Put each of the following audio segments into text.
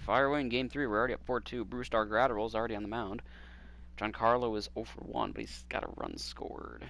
Fire away in Game 3. We're already at 4-2. Brewstar Gratterall's already on the mound. Giancarlo is 0 for 1, but he's got a run scored.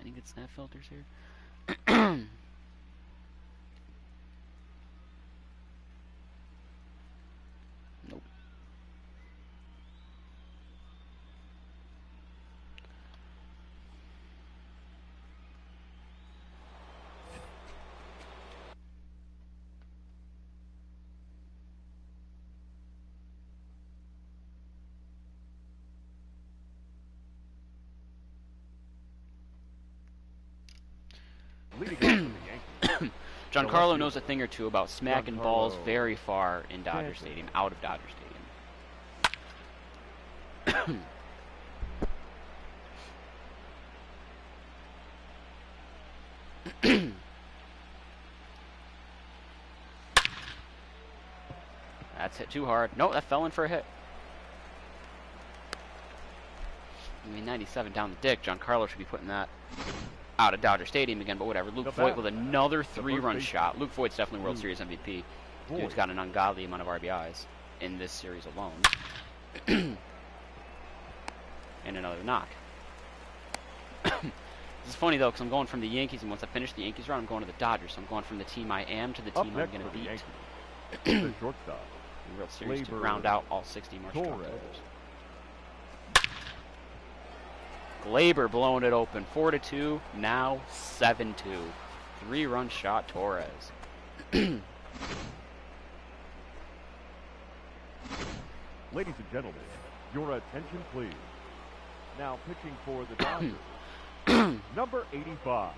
Any good snap filters here? Nope. Giancarlo knows a thing or two about smacking balls very far in Dodger Stadium, out of Dodger Stadium. That's hit too hard. No, that fell in for a hit. I mean, 97 down the dick. Giancarlo should be putting that out of Dodger Stadium again, but whatever. Luke Voigt with another 3-run shot. Luke Voigt's definitely World Series MVP. Dude's got an ungodly amount of RBIs in this series alone. And another knock. This is funny, though, because I'm going from the Yankees, and once I finish the Yankees run, I'm going to the Dodgers. So I'm going from the team I am to the team I'm going to beat. The shortstop. World Series to round out all 60 March Octobers. Glaber blowing it open. 4-2, now 7-2. 3-run shot, Torres. Ladies and gentlemen, your attention please. Now pitching for the Dodgers, number 85,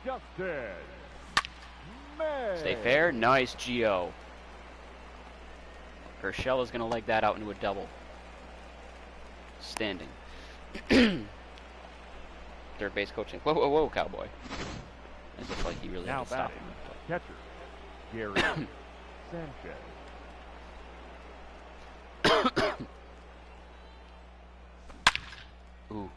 Justin May. Stay fair. Nice, Gio. Herschel is going to leg that out into a double. Standing. Third base coaching. Whoa, whoa, whoa, Cowboy. As if like he really had to stop him. Catcher, Gary Sanchez. Ooh.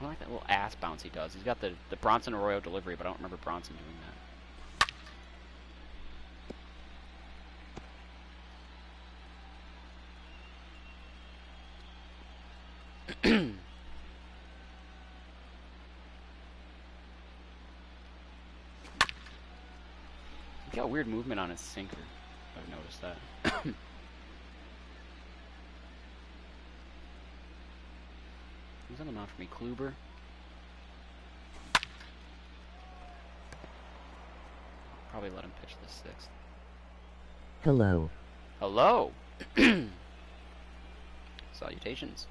I like that little ass bounce he does. He's got the Bronson Arroyo delivery, but I don't remember Bronson doing that. He's got weird movement on his sinker. I've noticed that. Who's on the mound for me? Kluber. Probably let him pitch the 6th. Hello. Hello. Salutations.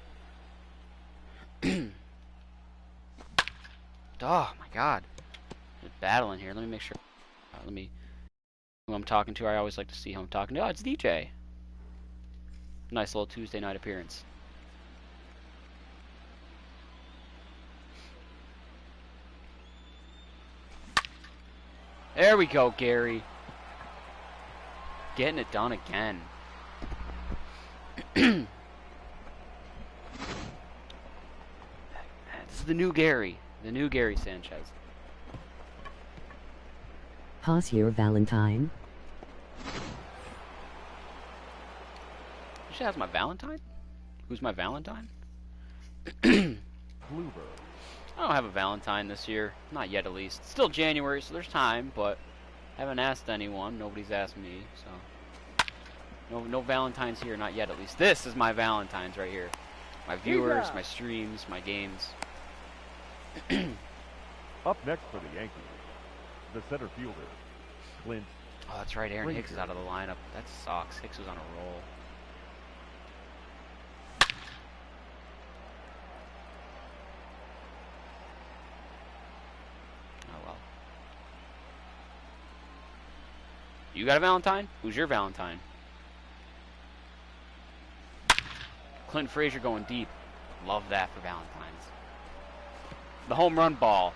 Oh my God. There's battle in here. Let me make sure. Let me. Who I'm talking to. I always like to see who I'm talking to. Oh, it's DJ. Nice little Tuesday night appearance. There we go, Gary. Getting it done again. This is the new Gary. The new Gary Sanchez. Pause your Valentine. She has my Valentine? Who's my Valentine? Kluber. I don't have a Valentine this year. Not yet, at least. It's still January, so there's time, but haven't asked anyone. Nobody's asked me, so no Valentines here, not yet, at least. This is my Valentines right here. My viewers, my streams, my games. Up next for the Yankees, the center fielder, Clint. Oh, that's right. Aaron Hicks is out of the lineup. That sucks. Hicks was on a roll. You got a Valentine? Who's your Valentine? Clint Frazier going deep. Love that for Valentines. The home run ball.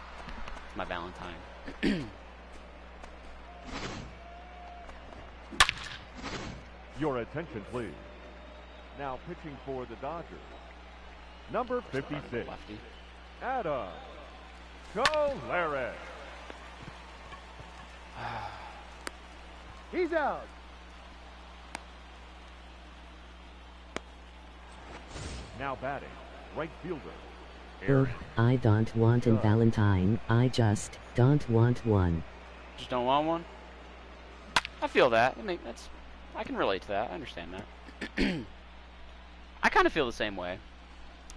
It's my Valentine. Your attention, please. Now pitching for the Dodgers. Number 56. Lefty. Adam Colares. He's out. Now batting, right fielder. Ugh, I don't want an Valentine, I just don't want one. Just don't want one? I feel that. I can relate to that. I understand that. I kind of feel the same way.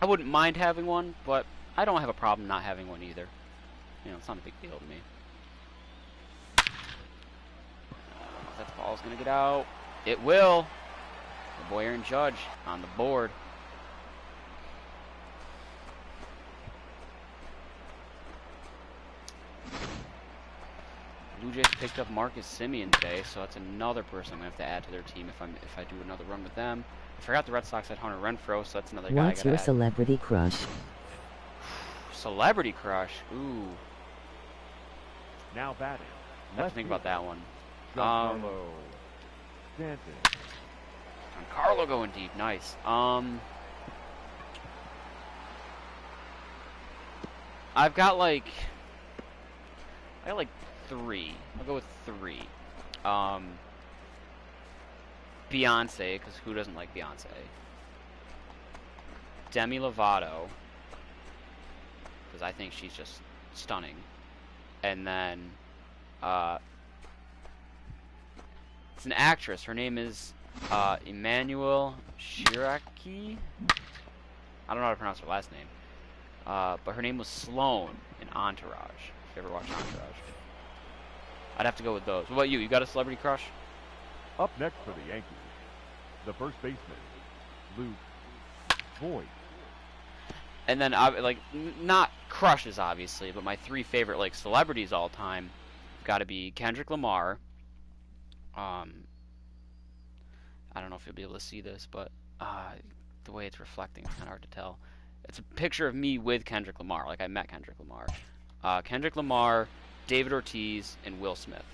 I wouldn't mind having one, but I don't have a problem not having one either. You know, it's not a big deal to me. That ball's gonna get out. It will. The boy Aaron Judge on the board. Blue Jays picked up Marcus Semien today, so that's another person I'm gonna have to add to their team if I do another run with them. I forgot the Red Sox had Hunter Renfroe, so that's another guy I What's gotta your add. celebrity crush? Celebrity crush? Ooh. Now batting. I have to think about that one. Giancarlo Stanton. Giancarlo going deep, nice. I've got like three. I'll go with three. Beyonce, because who doesn't like Beyonce? Demi Lovato, because I think she's just stunning. And then, it's an actress. Her name is Emmanuel Shiraki. I don't know how to pronounce her last name. But her name was Sloane in Entourage. If you ever watched Entourage. I'd have to go with those. What about you? You got a celebrity crush? Up next for the Yankees, the first baseman, Luke Voigt. And then, not crushes, obviously, but my three favorite, celebrities all time got to be Kendrick Lamar. I don't know if you'll be able to see this, but the way it's reflecting, it's kind of hard to tell. It's a picture of me with Kendrick Lamar. I met Kendrick Lamar. Kendrick Lamar, David Ortiz, and Will Smith.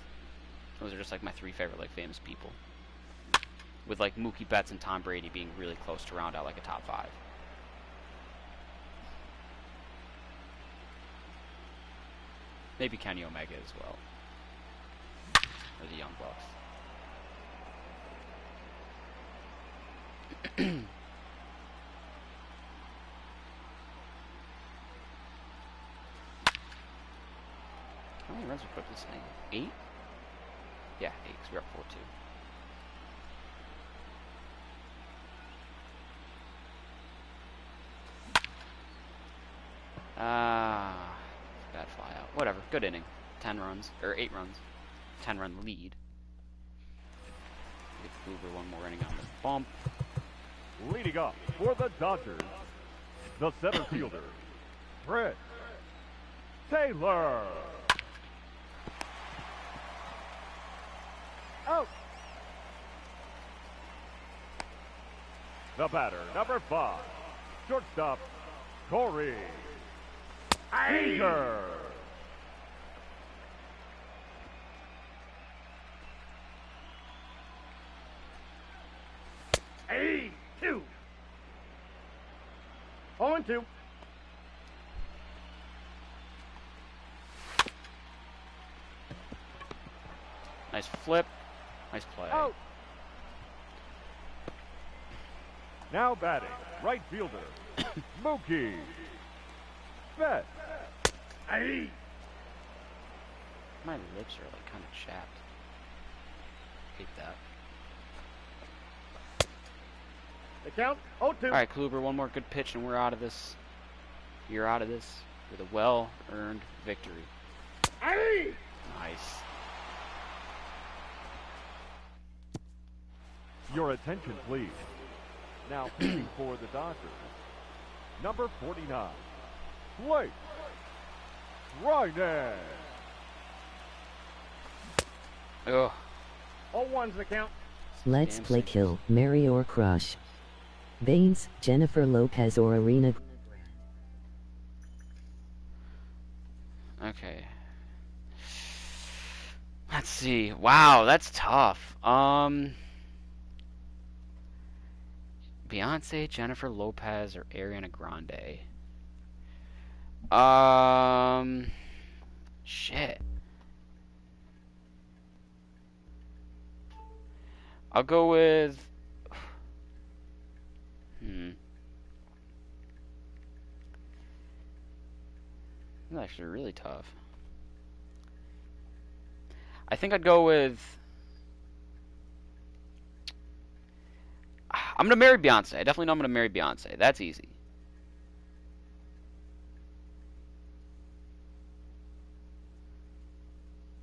Those are just, my three favorite, famous people. With, Mookie Betts and Tom Brady being really close to round out, a top five. Maybe Kenny Omega as well. Or the Young Bucks. How many runs we put this thing? 8? Yeah, 8, because we're up 4-2. Bad fly out. Whatever, good inning. 10 runs, or 8 runs. 10-run lead. Get Kluber one more inning on the bump. Leading up for the Dodgers, the center fielder, Fred Taylor. Out. The batter, number 5, shortstop, Corey Seager. Hey, 2. 0-2. Nice flip. Nice play. Out. Now batting, right fielder, Mookie Betts. Hey. My lips are kind of chapped. Hate that. The count, 0-2. Alright, Kluber, one more good pitch and we're out of this. You're out of this with a well-earned victory. Hey. Nice. Your attention, please. Now pitching for the Dodgers, number 49, Blake Trinan. Ugh. 0-1's the count. Let's Damn play sinkers. kill, marry or crush. Baines, Jennifer Lopez or Arena. Okay. Let's see. Wow, that's tough. Beyonce, Jennifer Lopez, or Ariana Grande. Shit. I'll go with. That's actually really tough. I think I'd go with. I'm gonna marry Beyonce. I definitely know I'm gonna marry Beyonce. That's easy.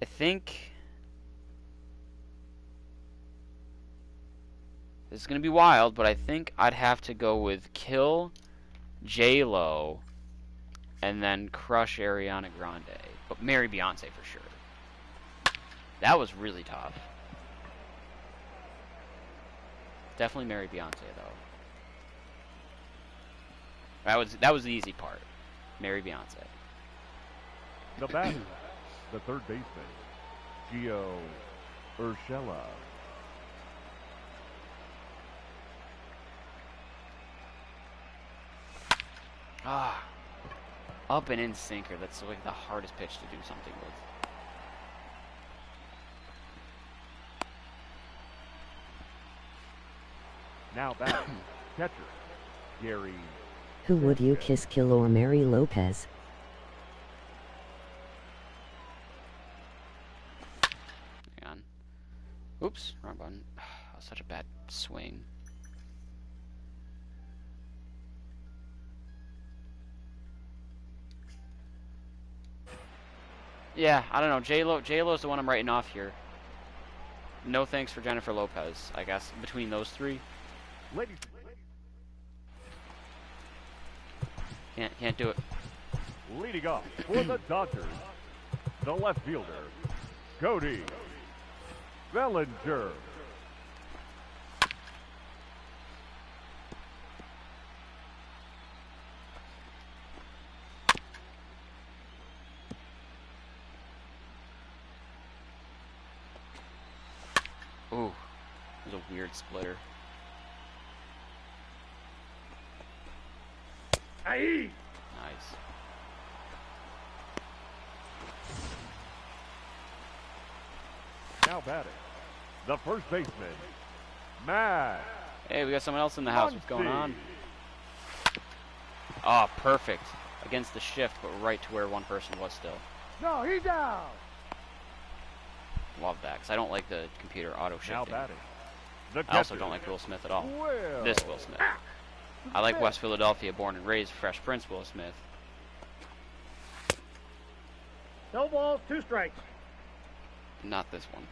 I think this is gonna be wild, but I think I'd have to go with kill J-Lo and then crush Ariana Grande, but marry Beyonce for sure. That was really tough. Definitely marry Beyonce though. That was the easy part. Marry Beyonce. The batter, the third baseman, Gio Urshela. Ah, up and in sinker. That's like the hardest pitch to do something with. Now batting, catcher, Gary. Who would you kiss, kill or marry, Lopez? Hang on. Oops, wrong button. That was such a bad swing. Yeah, I don't know. J-Lo's the one I'm writing off here. No thanks for Jennifer Lopez, I guess. Between those three. Ladies, Can't do it. leading off for the Dodgers, the left fielder, Cody Bellinger. Ooh, it was a weird splitter. Aye. Nice. Now batting, the first baseman, Matt. Hey, we got someone else in the house. What's going on? Muncy. Oh, perfect. Against the shift, but right to where one person was still. No, he's down. Love that, because I don't like the computer auto Now shifting. batting, the I also catcher, don't like Will Smith at all. Will This Will Smith. I like West Philadelphia, born and raised, Fresh Prince Will Smith. No balls, 2 strikes. Not this one.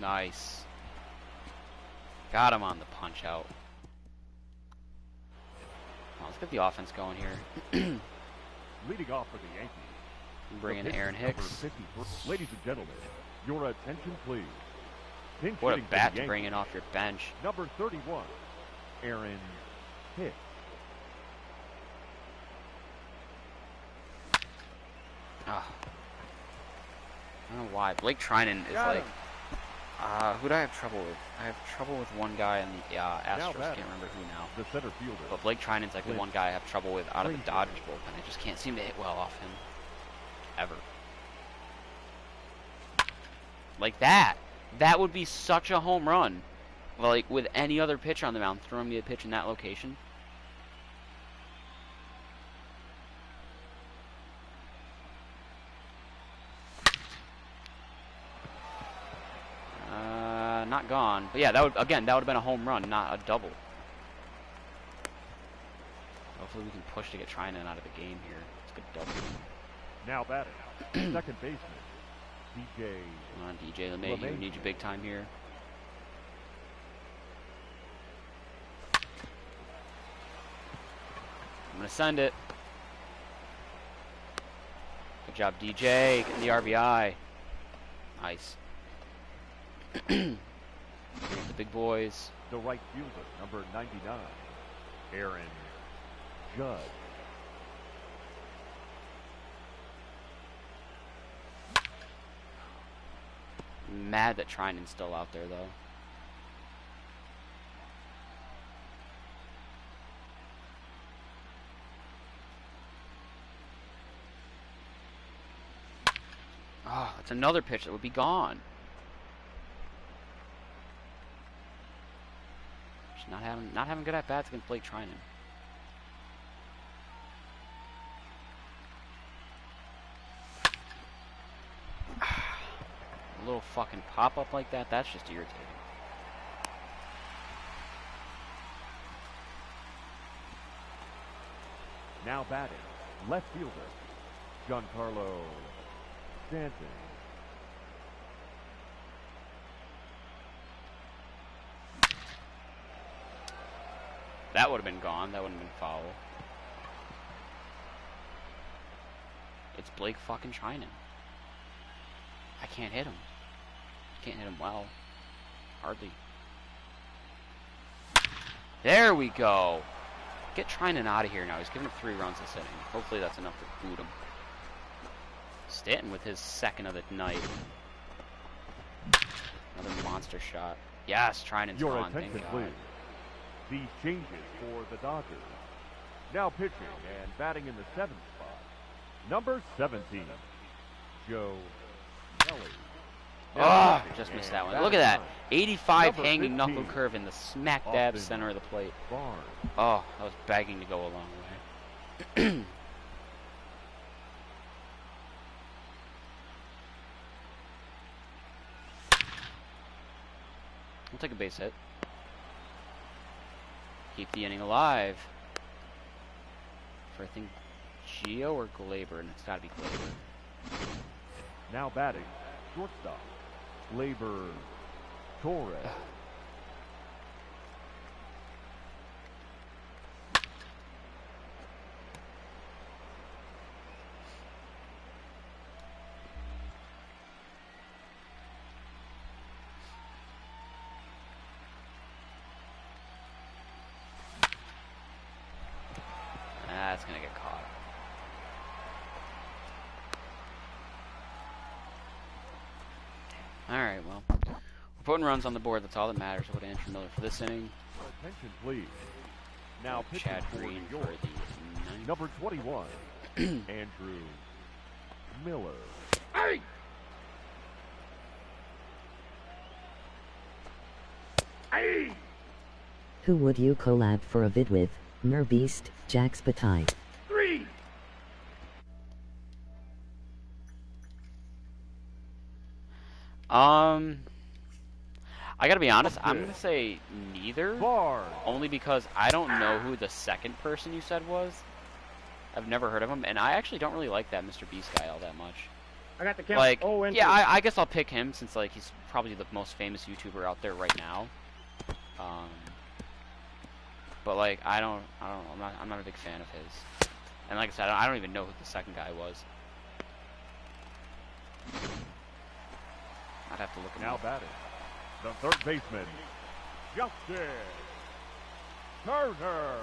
Nice. Got him on the punch out. Well, let's get the offense going here. leading off for the Yankees. Bring in the Aaron pitcher, number Hicks. 53. Ladies and gentlemen, your attention please. Pinch What a hitting for bat the to bring in Yankees, off your bench. number 31, Aaron Hicks. Oh. I don't know why. Blake Trinan is Got like... him. Who do I have trouble with? I have trouble with one guy in the Astros. I batting. Can't remember who now. The center fielder. But Blake Trinan's like the Blake one guy I have trouble with out of the Frazier. Dodgers bullpen. I just can't seem to hit well off him. Ever. Like that. That would be such a home run. Like, with any other pitcher on the mound, throwing me a pitch in that location. Not gone. But yeah, that would have been a home run, not a double. Hopefully we can push to get Trinan out of the game here. It's a good double. Now batting, second baseman, DJ. Come on, DJ LeMahieu, we need you big time here. gonna send it. Good job, DJ. Getting the RBI. Nice. The big boys. The right fielder, number 99, Aaron Judge. Mad that Trinan's still out there, though. Oh, that's another pitch that would be gone. Just not having good at bats against Blake Trinan. A little fucking pop up like that, that's just irritating. Now batting, left fielder, Giancarlo Stanton. That would have been gone. That wouldn't have been foul. It's Blake fucking Trinan. I can't hit him. Can't hit him well. Hardly. There we go. Get Trinan out of here now. He's given up 3 runs this inning. Hopefully that's enough to boot him. Stanton with his second of the night. Another monster shot. Yes, Trinan's Your gone. attention, Thank God. please. These changes for the Dodgers. Now pitching and batting in the 7th spot, number 17, Joe Kelly. Oh, just missed that one. Look at that. 85 Number hanging 15, knuckle curve in the smack dab Austin center of the plate. Barnes. Oh, I was begging to go a long way. We'll take a base hit. Keep the inning alive. For I think Gio or Glaber, and it's got to be Glaber. Now batting, shortstop, Glaber Torres. That's going to get caught. Alright, well. We're putting runs on the board. That's all that matters. What Andrew Miller for this inning. Attention, please. Now pitching Chad for Green New for York, the ninth. number 21, Andrew Miller. Hey! Hey! Who would you collab for a vid with? Merbeast, Jax Bataille. 3! I gotta be honest, I'm gonna say neither. Barnes. Only because I don't know who the second person you said was. I've never heard of him, and I actually don't really like that Mr. Beast guy all that much. I got the count. Like, Oh, and yeah, I guess I'll pick him since like he's probably the most famous YouTuber out there right now. But like I'm not a big fan of his. And like I said, I don't even know who the second guy was. I'd have to look him Now up. batting, the third baseman, Justin Turner.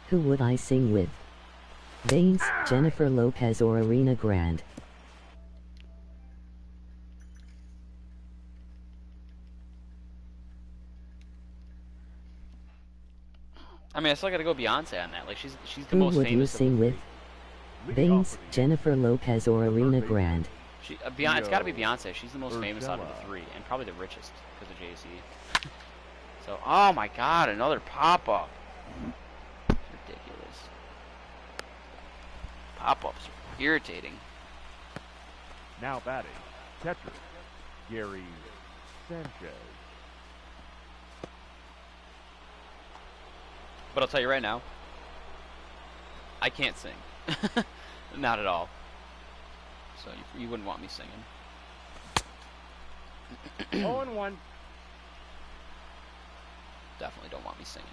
Who would I sing with? Baines, Jennifer Lopez or Arena Grande? I mean, I still gotta go Beyonce on that. Like she's the Who most would you famous. sing with? Baines, Jennifer Lopez or Arena Grande? It's got to be Beyonce. She's the most famous out of the Urgella. 3, and probably the richest because of Jay-Z. So, oh my God, another pop-up. It's ridiculous. Pop-ups are irritating. Now batting, catcher, Gary Sanchez. But I'll tell you right now, I can't sing. Not at all. So you wouldn't want me singing. 0 and 1. definitely don't want me singing.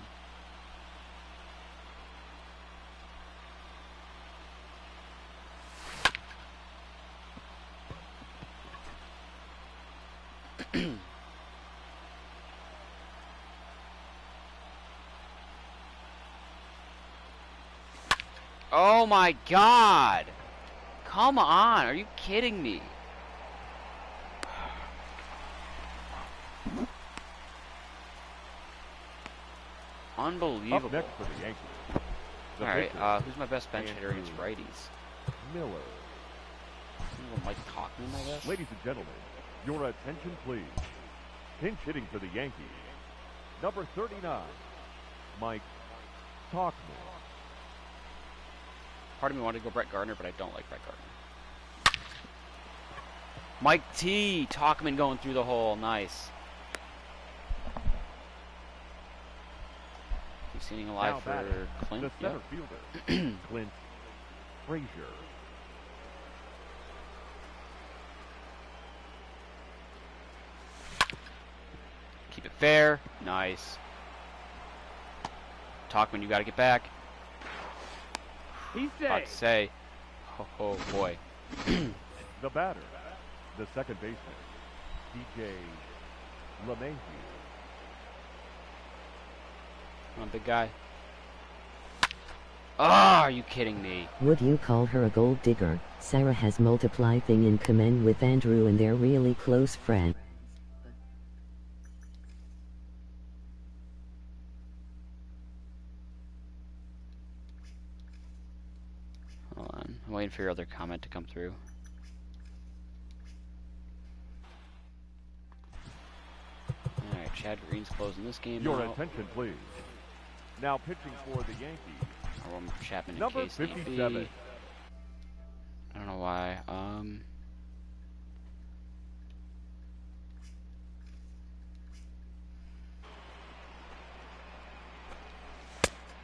Oh my God! Come on, are you kidding me? Unbelievable. Up next for the Yankees. The Alright, pitcher, who's my best bench hitter against righties? Miller. Mike Talkman, I guess? Ladies and gentlemen, your attention please. Pinch hitting for the Yankees. Number 39, Mike Talkman. Part of me wanted to go Brett Gardner, but I don't like Brett Gardner. Mike T. Talkman going through the hole. Nice. He's sitting alive Now for batting, Clint. the center fielder, Clint Frazier. Keep it fair. Nice. Talkman, you got to get back. He's About to safe. say. Oh boy. The batter, the second baseman, DJ LeMahieu. Come on, big guy. Ah, are you kidding me? Would you call her a gold digger? Sarah has multiply thing in common with Andrew and they're really close friends. Hold on. I'm waiting for your other comment to come through. Alright, Chad Green's closing this game Your out. attention please. Now pitching for the Yankees, Or Chapman in number case need be. 57. I don't know why.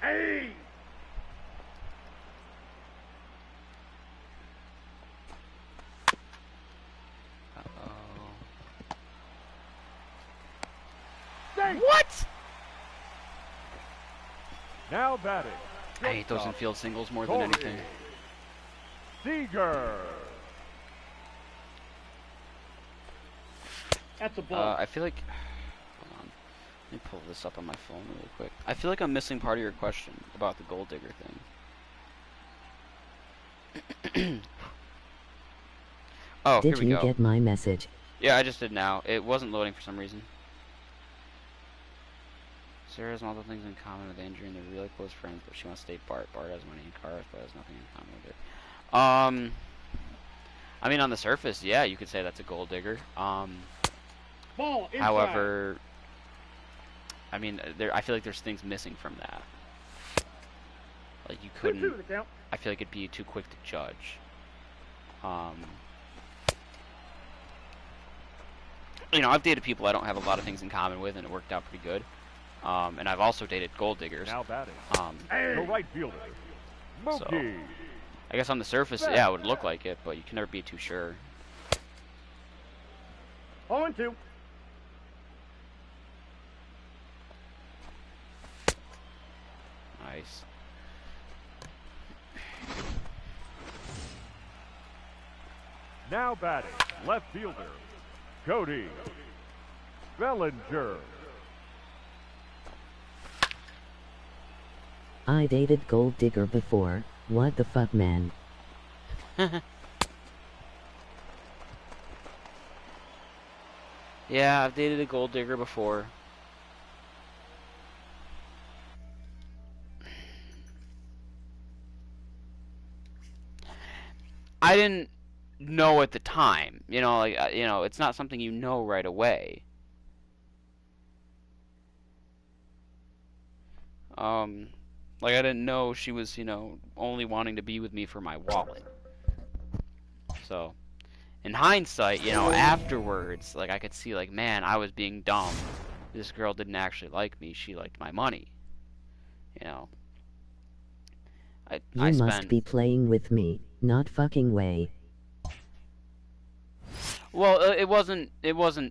Hey! Uh-oh. Safe! What? Now batting, I hate those shortstop, infield singles more than Corey anything. Seager. That's a ball. I feel like... Hold on. Let me pull this up on my phone really quick. I feel like I'm missing part of your question about the gold digger thing. Oh, Did here we you go. get my message? Yeah, I just did now. It wasn't loading for some reason. Sarah has multiple things in common with Andrew and they're really close friends, but she wants to date Bart. Bart has money and cars, but has nothing in common with it. I mean, on the surface, yeah, you could say that's a gold digger. Ball inside. However, I mean, I feel like there's things missing from that. Like, you 2-2 couldn't... the count. I feel like it'd be too quick to judge. You know, I've dated people I don't have a lot of things in common with, and it worked out pretty good. And I've also dated gold diggers. Now batting, Hey! the right fielder, Mookie. I guess on the surface, yeah, it would look like it, but you can never be too sure. 0-2. Nice. Now batting, left fielder, Cody Bellinger. I dated gold digger before. What the fuck, man? Yeah, I've dated a gold digger before. I didn't know at the time, you know, like you know, it's not something you know right away. Like I didn't know she was, you know, only wanting to be with me for my wallet. So, in hindsight, you know, afterwards, like I could see, like, man, I was being dumb. This girl didn't actually like me; she liked my money. You know. I You must spent... be playing with me, not fucking way. Well, it wasn't,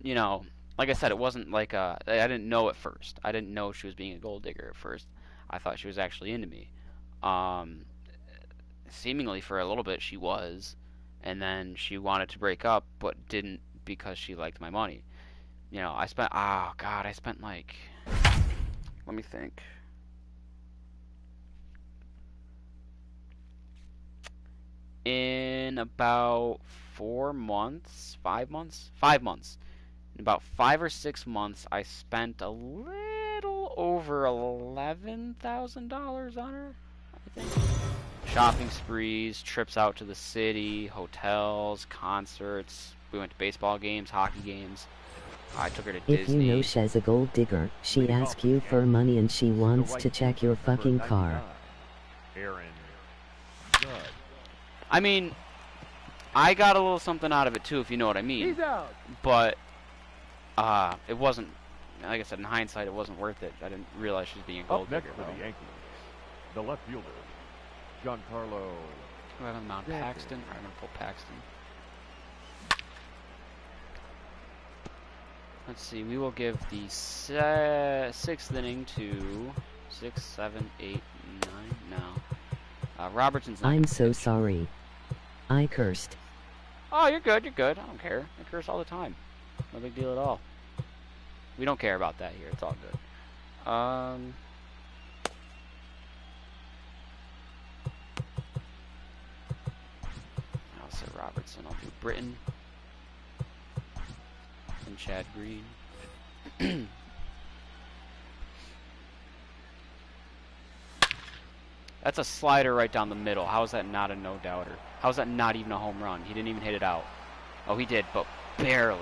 you know, like I said, it wasn't like I didn't know at first. I didn't know she was being a gold digger at first. I thought she was actually into me. Um, Seemingly for a little bit she was, and then she wanted to break up, but didn't because she liked my money. You know, oh God, I spent like, let me think. In about 4 months, 5 months, 5 months. In about 5 or 6 months, I spent a little over $11,000 on her, I think. Shopping sprees, trips out to the city, hotels, concerts. We went to baseball games, hockey games. I took her to If Disney. you know she's a gold digger, she asks you for money and she wants to check your fucking car. Aaron Judge. I mean, I got a little something out of it too, if you know what I mean. He's out. But it wasn't, like I said, in hindsight, it wasn't worth it. I didn't realize she was being a gold Up next digger, for the Yankees, the left fielder, Giancarlo. Do I have him on Paxton? I'm going to pull Paxton. Let's see, we will give the sixth inning to 6, 7, 8, 9. No. Robertson's not. I'm so sorry. I cursed. Oh, you're good, you're good. I don't care. I curse all the time. No big deal at all. We don't care about that here. It's all good. I'll say Robertson. I'll do Britton. And Chad Green. That's a slider right down the middle. How is that not a no-doubter? How is that not even a home run? He didn't even hit it out. Oh, he did, but barely.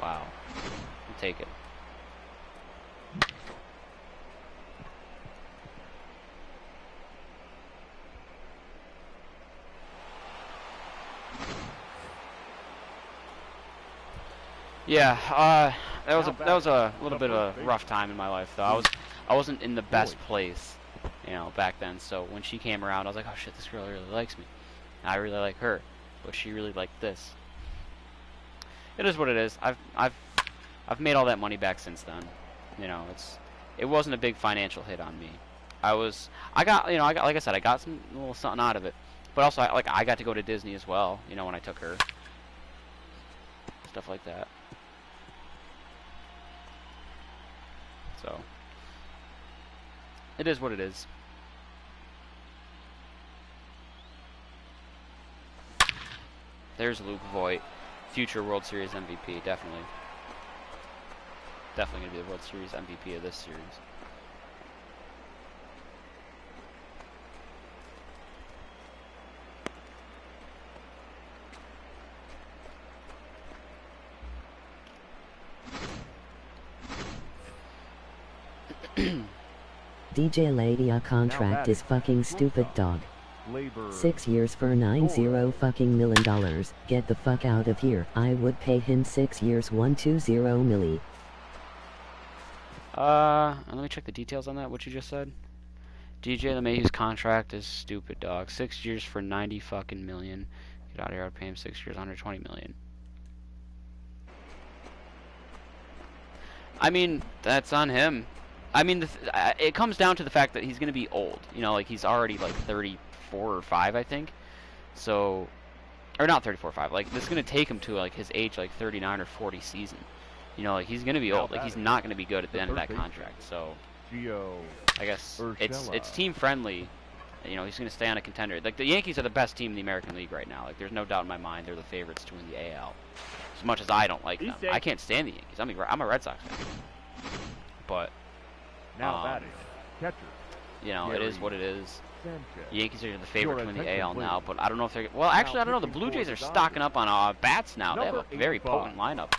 Wow. I'll take it. Yeah, that was a little bit of a rough time in my life, though. I wasn't in the best place, you know, back then. So when she came around, I was like, oh shit, this girl really likes me. I really like her, but she really liked this. It is what it is. I've made all that money back since then. You know, it wasn't a big financial hit on me. I got like I said, I got some little something out of it. But also, I got to go to Disney as well. You know, when I took her, stuff like that. So it is what it is. There's Luke Voigt, future World Series MVP, definitely. Definitely going to be the World Series MVP of this series. DJ Lady, a contract is fucking stupid, dog. 6 years for $90 fucking million. Get the fuck out of here. I would pay him 6 years, 120 milli. Let me check the details on that. What you just said. DJ LeMahieu's contract is stupid, dog. 6 years for 90 fucking million. Get out of here. I'd pay him 6 years, 120 million. I mean, that's on him. I mean, it comes down to the fact that he's going to be old. You know, like, he's already, like, 34 or 5, I think. So, or not 34 or 5. Like, this is going to take him to, like, his age, like, 39 or 40 season. You know, like, he's going to be old. Like, he's not going to be good at the end of that contract. So, I guess it's team-friendly. You know, he's going to stay on a contender. Like, the Yankees are the best team in the American League right now. Like, there's no doubt in my mind they're the favorites to win the AL. As much as I don't like them. I can't stand the Yankees. I'm a Red Sox fan. But... Now batting, catcher. You know, it is what it is. The Yankees are the favorite to win the AL now, but I don't know if they're... Well, actually, I don't know. The Blue Jays are stocking up on bats now. They have a very potent lineup.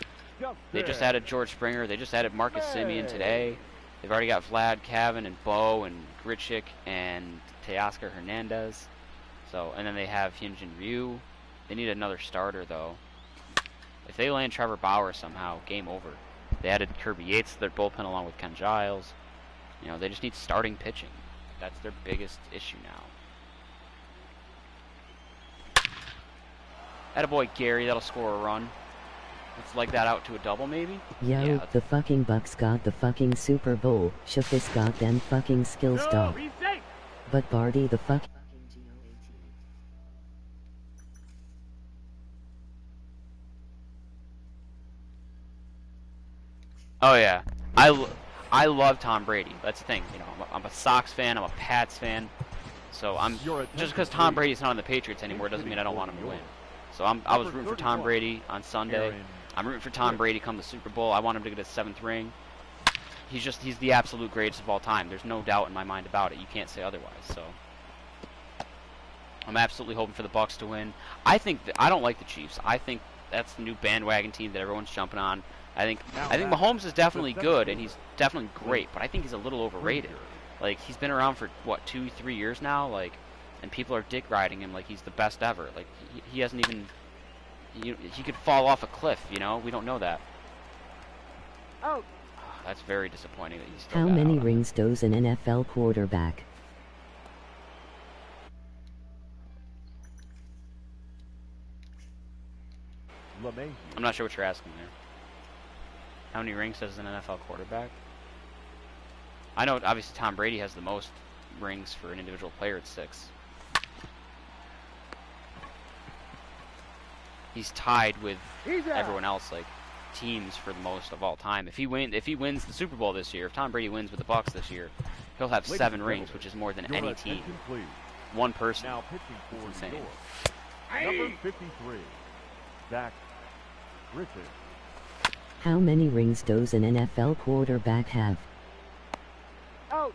They just added George Springer. They just added Marcus Semien today. They've already got Vlad, Cavan, and Bo, and Grichuk, and Teoscar Hernandez. So, and then they have Hyunjin Ryu. They need another starter, though. If they land Trevor Bauer somehow, game over. They added Kirby Yates to their bullpen along with Ken Giles. You know, they just need starting pitching. That's their biggest issue now. Attaboy Gary, that'll score a run. Let's leg that out to a double, maybe? Yo, Yeah, the fucking Bucks got the fucking Super Bowl. Shafis got them fucking skills, No, dog. he's safe. But Barty the fuck. oh yeah. I love Tom Brady. That's the thing. You know, I'm a Sox fan. I'm a Pats fan. So just because Tom Brady's not on the Patriots anymore doesn't mean I don't want him to win. So I was rooting for Tom Brady on Sunday. I'm rooting for Tom Brady come the Super Bowl. I want him to get his 7th ring. He's the absolute greatest of all time. There's no doubt in my mind about it. You can't say otherwise. So I'm absolutely hoping for the Bucks to win. I don't like the Chiefs. I think that's the new bandwagon team that everyone's jumping on. I think Mahomes is definitely good and he's definitely great, but I think he's a little overrated. Like, he's been around for what, 2-3 years now, like, and people are dick riding him like he's the best ever. Like, he hasn't even he could fall off a cliff, you know? We don't know that. Oh. That's very disappointing that he's still How got many out. rings does an NFL quarterback? I'm not sure what you're asking there. How many rings does an NFL quarterback? I know obviously Tom Brady has the most rings for an individual player at 6. He's tied with everyone else, like teams, for the most of all time. If he wins the Super Bowl this year, if Tom Brady wins with the Bucks this year, he'll have 7 rings, which is more than any team. One person. Now pitching for It's insane. New York. Number 53, Zach Britton. How many rings does an NFL quarterback have? Oh.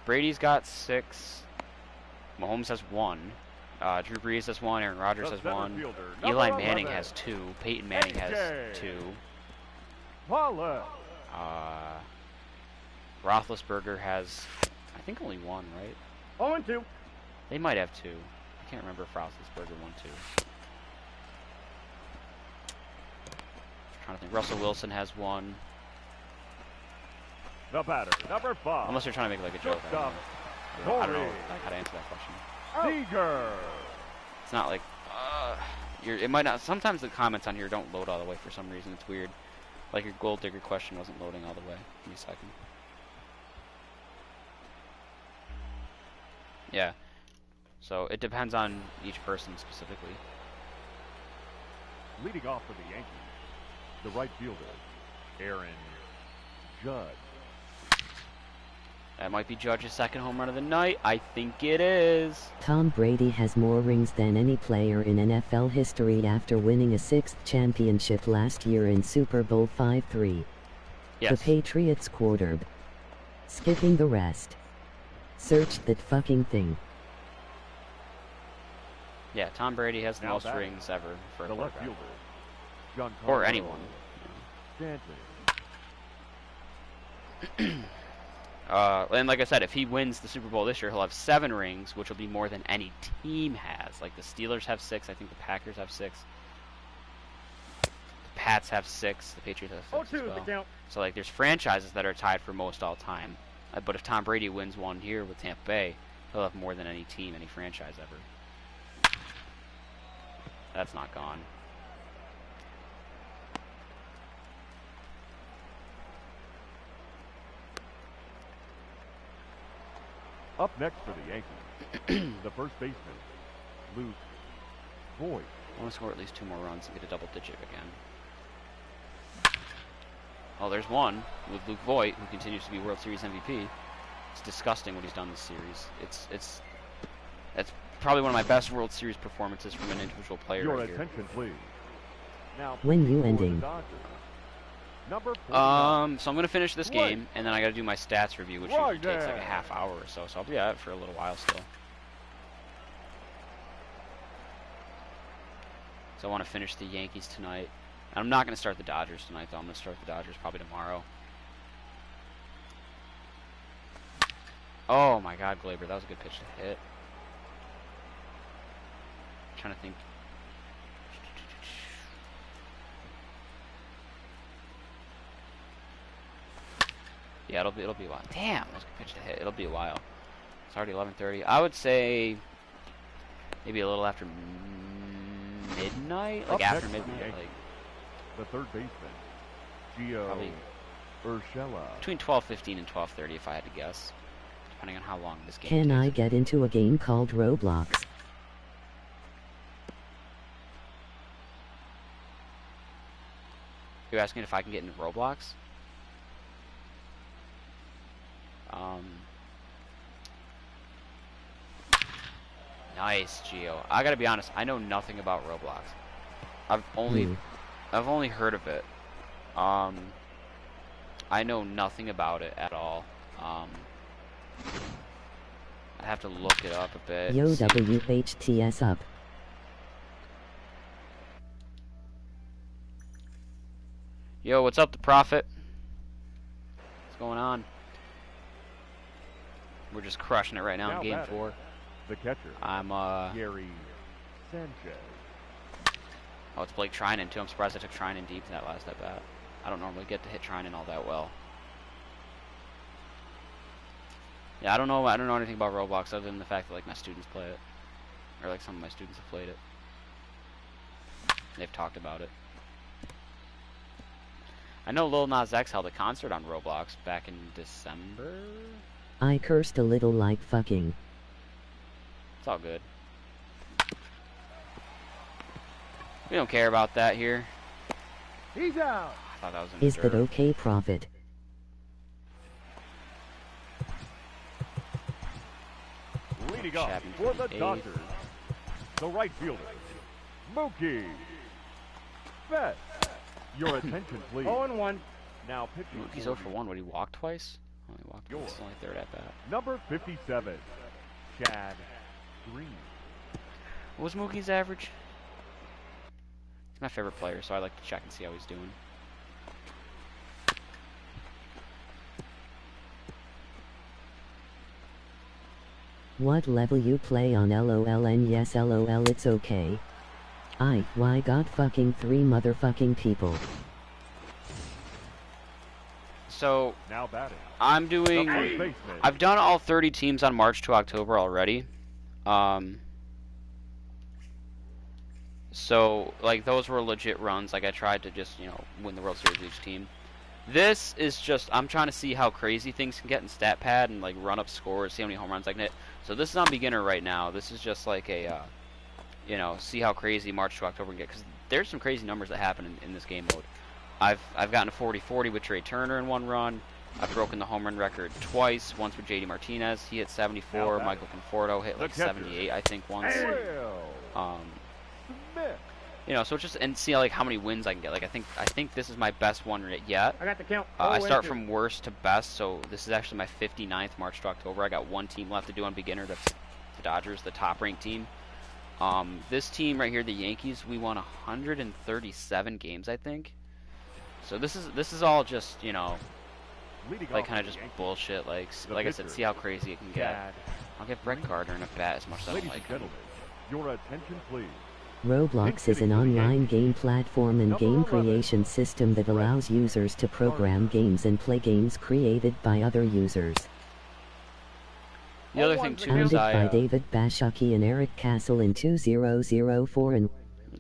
Brady's got 6. Mahomes has 1. Drew Brees has 1. Aaron Rodgers has 1. Eli Manning has 2. Peyton Manning has 2. Paula. Roethlisberger has, I think, only 1, right? 0-2. They might have 2. I can't remember if Roethlisberger won 2. Trying to think. Russell Wilson has 1. The batter, number 5. Unless you're trying to make like a joke. I don't know like, how to answer that question. Seager. It's not like it might not. Sometimes the comments on here don't load all the way for some reason. It's weird. Like your gold digger question wasn't loading all the way. Give me a second. Yeah. So it depends on each person specifically. Leading off for the Yankees, the right fielder, Aaron Judge. That might be Judge's 2nd home run of the night. I think it is. Tom Brady has more rings than any player in NFL history after winning a 6th championship last year in Super Bowl 53. Yes. The Patriots quarterback. Skipping the rest. Search that fucking thing. Yeah, Tom Brady has the Now most batting, rings ever for a the left quarterback. fielder, Or anyone. Stanton. And like I said, if he wins the Super Bowl this year, he'll have 7 rings, which will be more than any team has. Like the Steelers have 6, I think the Packers have 6. The Pats have 6, the Patriots have 6 as 0-2 is the well. count. So like there's franchises that are tied for most all time. But if Tom Brady wins one here with Tampa Bay, he'll have more than any team, any franchise ever. That's not gone. Up next for the Yankees, the first baseman, Luke Voigt. I want to score at least 2 more runs and get a double digit again. Oh, there's one with Luke Voigt, who continues to be World Series MVP. It's disgusting what he's done this series. That's probably one of my best World Series performances from an individual player Your right here. attention, please. Now, When you for the ending? Dodgers, number 49. So I'm gonna finish this game, and then I gotta do my stats review, which usually Right takes like a there. half hour or so. So I'll be at it for a little while still. So I want to finish the Yankees tonight. And I'm not gonna start the Dodgers tonight, though. I'm gonna start the Dodgers probably tomorrow. Oh my God, Glaber, that was a good pitch to hit. Trying to think. Yeah, it'll be a while. Damn, that was a good pitch to hit. It'll be a while. It's already 11:30. I would say maybe a little after midnight, like Up after next for the midnight, Yankees, like the third baseman, Gio Probably Urshela. between 12:15 and 12:30 if I had to guess, depending on how long this game Can takes. I get into a game called Roblox? You're asking if I can get into Roblox? Nice, Gio. I gotta be honest, I know nothing about Roblox. I've only heard of it. I know nothing about it at all. I have to look it up a bit. Yo, see. WHTS up. Yo, what's up, the Prophet? What's going on? We're just crushing it right now in Game batting, 4. the catcher, I'm, Gary Sanchez. Oh, it's Blake Trinan, too. I'm surprised I took Trinan deep in that last at bat. I don't normally get to hit Trinan all that well. Yeah, I don't know anything about Roblox other than the fact that, like, my students play it. Or, like, some of my students have played it. They've talked about it. I know Lil Nas X held a concert on Roblox back in December? I cursed a little like fucking. It's all good. We don't care about that here. He's out. I thought that was in Is the that dirt. okay, Prophet? Leading off Chapman for the 38. Dodgers, the right fielder, Mookie Betts. Your attention, please. 0-1. Now pitching. He's 0 for 1. Would he walk twice? Oh, he walked Yours. twice. It's only third at bat. Number 57, Chad Green. What was Mookie's average? He's my favorite player, so I like to check and see how he's doing. What level you play on LOL? And yes, LOL, it's okay. Why got fucking 3 motherfucking people. So, Now batting, I'm the doing... first baseman, I've done all 30 teams on March to October already. So, like, those were legit runs. Like, I tried to just, you know, win the World Series with each team. This is just, I'm trying to see how crazy things can get in StatPad and, like, run up scores, see how many home runs I can hit. So this is on beginner right now. This is just like a, you know, see how crazy March to October can get. Because there's some crazy numbers that happen in this game mode. I've gotten a 40-40 with Trey Turner in one run. I've broken the home run record twice. Once with JD Martinez, he hit 74. Now Michael Conforto hit like the catcher, 78, I think, once. Will Smith. You know, so it's just and see like how many wins I can get. Like I think this is my best one yet. I got the count. I start 0-2. from worst to best, so this is actually my 59th March to October. I got one team left to do on beginner. That's the Dodgers, the top-ranked team. This team right here, the Yankees, we won 137 games, I think. So this is all just, you know, Leading like off kind of for the just Yankees, bullshit. Like the I said, pitcher, see how crazy it can get. Chad. I'll give Brett Gardner in a bat as much as I don't Ladies like and him. gentlemen, your attention, please. Roblox is an online game platform and game creation system that allows users to program games and play games created by other users. The other thing too is Founded by David Bashucky and Eric Castle in 2004 and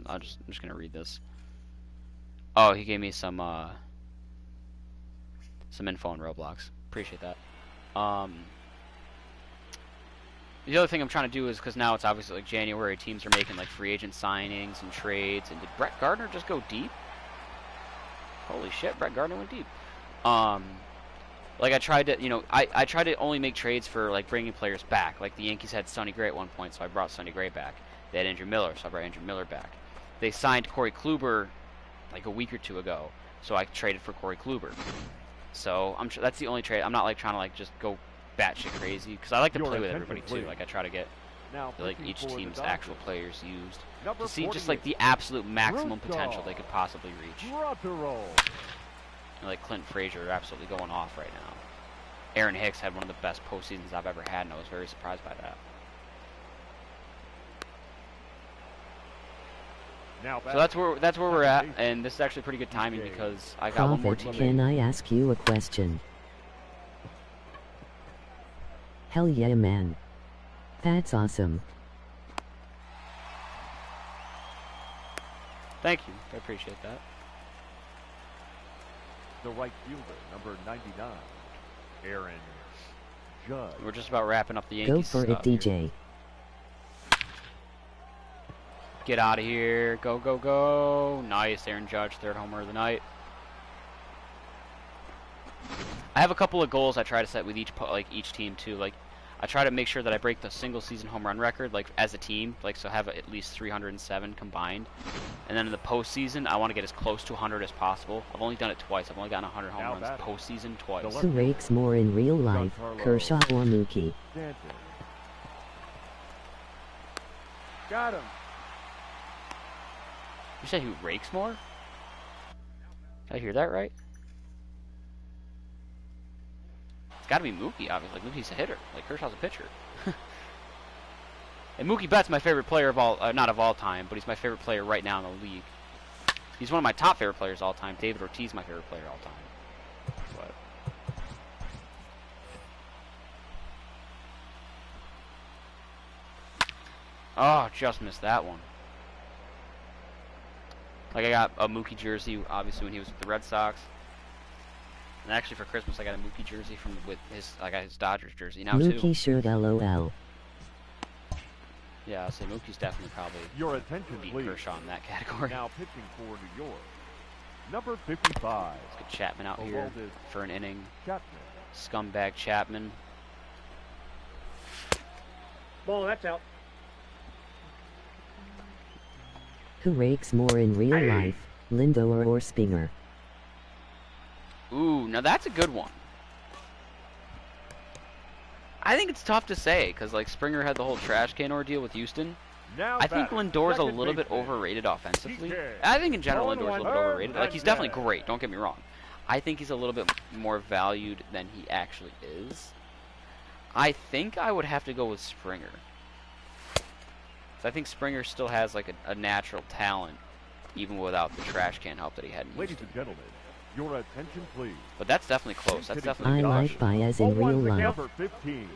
I'm just gonna read this. Oh, he gave me some info on Roblox. Appreciate that. The other thing I'm trying to do is, because now it's obviously like January, teams are making like free agent signings and trades. And did Brett Gardner just go deep? Holy shit, Brett Gardner went deep. Like I tried to, you know, I tried to only make trades for like bringing players back. Like the Yankees had Sonny Gray at one point, so I brought Sonny Gray back. They had Andrew Miller, so I brought Andrew Miller back. They signed Corey Kluber like a week or two ago, so I traded for Corey Kluber. So I'm sure that's the only trade. I'm not like trying to like just go batshit crazy because I like to Your play with attention, everybody too. please. Like I try to get Now like pitching each for the team's Dodgers, actual players used number to see just 48, like the absolute maximum Russo. potential they could possibly reach. Rotero. Like Clint Frazier are absolutely going off right now. Aaron Hicks had one of the best postseasons I've ever had, and I was very surprised by that. Now So that's where we're at, and this is actually pretty good timing because I got one more Prophet, team. can I ask you a question? Hell yeah, man. That's awesome. Thank you, I appreciate that. the right fielder, number 99, Aaron Judge. We're just about wrapping up the Go Yankees for it, stuff DJ. here. Get out of here. Go, go, go. Nice, Aaron Judge, third homer of the night. I have a couple of goals I try to set with each team too. Like, I try to make sure that I break the single season home run record, like as a team, like so have at least 307 combined. And then in the postseason, I want to get as close to 100 as possible. I've only done it twice. I've only gotten 100 home runs postseason twice. Who rakes more in real life, Kershaw or Mookie? Stanton. Got him. You say who rakes more? Did I hear that right? It's got to be Mookie, obviously. Like, Mookie's a hitter. Like, Kershaw's a pitcher. And Mookie Betts my favorite player of all, not of all time, but he's my favorite player right now in the league. He's one of my top favorite players all time. David Ortiz, my favorite player all time. But oh, just missed that one. Like, I got a Mookie jersey, obviously, when he was with the Red Sox. And actually, for Christmas, I got a Mookie jersey I got his Dodgers jersey now, too. Mookie shirt, LOL. Yeah, I'll say Mookie's definitely probably Your attention, beat please. Kershaw in that category. Now pitching for New York, number 55. Let's get Chapman out here Aroldis for an inning. Chapman. Scumbag Chapman. Ball, that's out. Who rakes more in real life, Lindor or Springer? Ooh, now that's a good one. I think it's tough to say, because like Springer had the whole trash can ordeal with Houston. Now I think batting, Lindor's a second little bit baseman. overrated offensively. DK. I think in general Ball Lindor's a little bit one, overrated. Like, he's definitely and great, don't get me wrong. I think he's a little bit more valued than he actually is. I think I would have to go with Springer. So I think Springer still has like a natural talent, even without the trash can help that he had in Ladies Houston. and gentlemen, your attention, please. But that's definitely close. That's definitely I a good like option. Baez in real life. Number 15.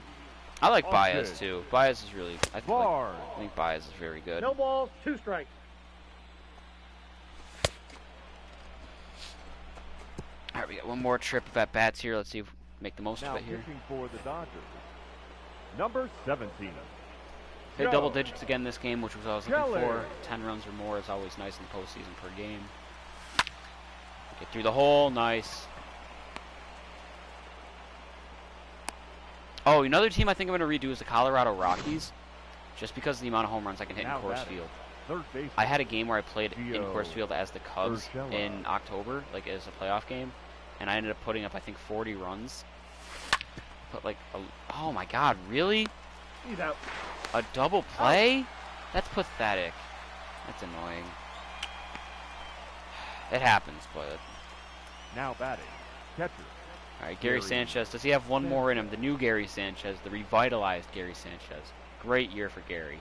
I like Okay. Baez too. Baez is really. I Bard. think Baez is very good. No balls, 2 strikes. All right, we got one more trip of at bats here. Let's see if we make the most Now of it here. pitching for the Dodgers, number 17. Hit Joe double digits again this game, which was what I was looking Kelly. for. 10 runs or more is always nice in the postseason per game. Get through the hole, nice. Oh, another team I think I'm going to redo is the Colorado Rockies, just because of the amount of home runs I can hit Now in Coors batting, Field. third base. I had a game where I played in Gio Coors Field as the Cubs Urshela. in October, like as a playoff game, and I ended up putting up I think 40 runs. But like, oh my God, really? He's out. A double play? That's pathetic. That's annoying. It happens, but Now batting, catcher. all right, Gary Gary Sanchez. Does he have one more in him? The new Gary Sanchez, the revitalized Gary Sanchez. Great year for Gary.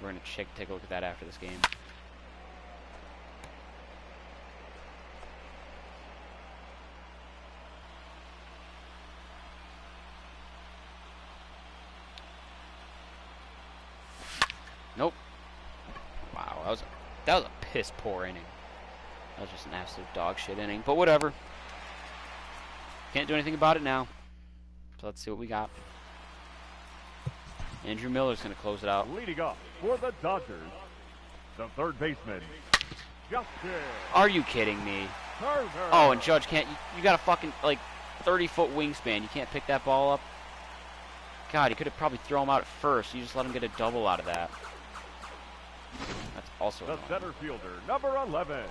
We're gonna take a look at that after this game. Nope. Wow, that was a piss poor inning. That was just an absolute dog shit inning. But whatever. Can't do anything about it now. So let's see what we got. Andrew Miller's going to close it out. Leading off for the Dodgers, the third baseman, Justin Are you kidding me? Turner. Oh, and Judge can't. You got a fucking, like, 30-foot wingspan. You can't pick that ball up? God, you could have probably thrown him out at first. You just let him get a double out of that. That's also The annoying. center fielder, number 11,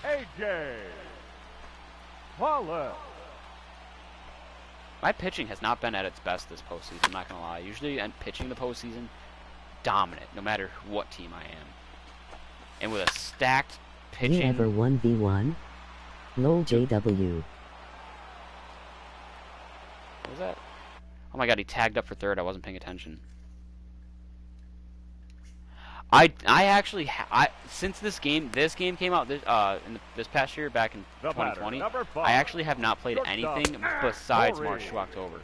A.J. Pollock. My pitching has not been at its best this postseason, I'm not going to lie. Usually, I'm pitching the postseason dominant, no matter what team I am. And with a stacked You pitching... ever 1v1? Lol JW. What was that? Oh my God, he tagged up for third. I wasn't paying attention. I actually since this game came out this past year back in The batter, 2020, number 5. I actually have not played Shortstop, anything besides Corey. March to October.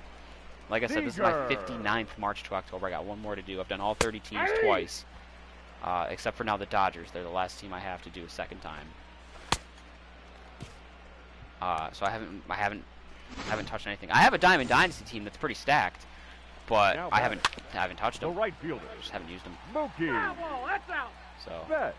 Like I said, this is my Seager. 59th March to October. I got one more to do. I've done all 30 teams twice, except for now the Dodgers. They're the last team I have to do a second time. So I haven't touched anything. I have a Diamond Dynasty team that's pretty stacked, but Now I haven't touched The them. right fielder, I just haven't used them. Mookie Foul ball, that's out. So Betts.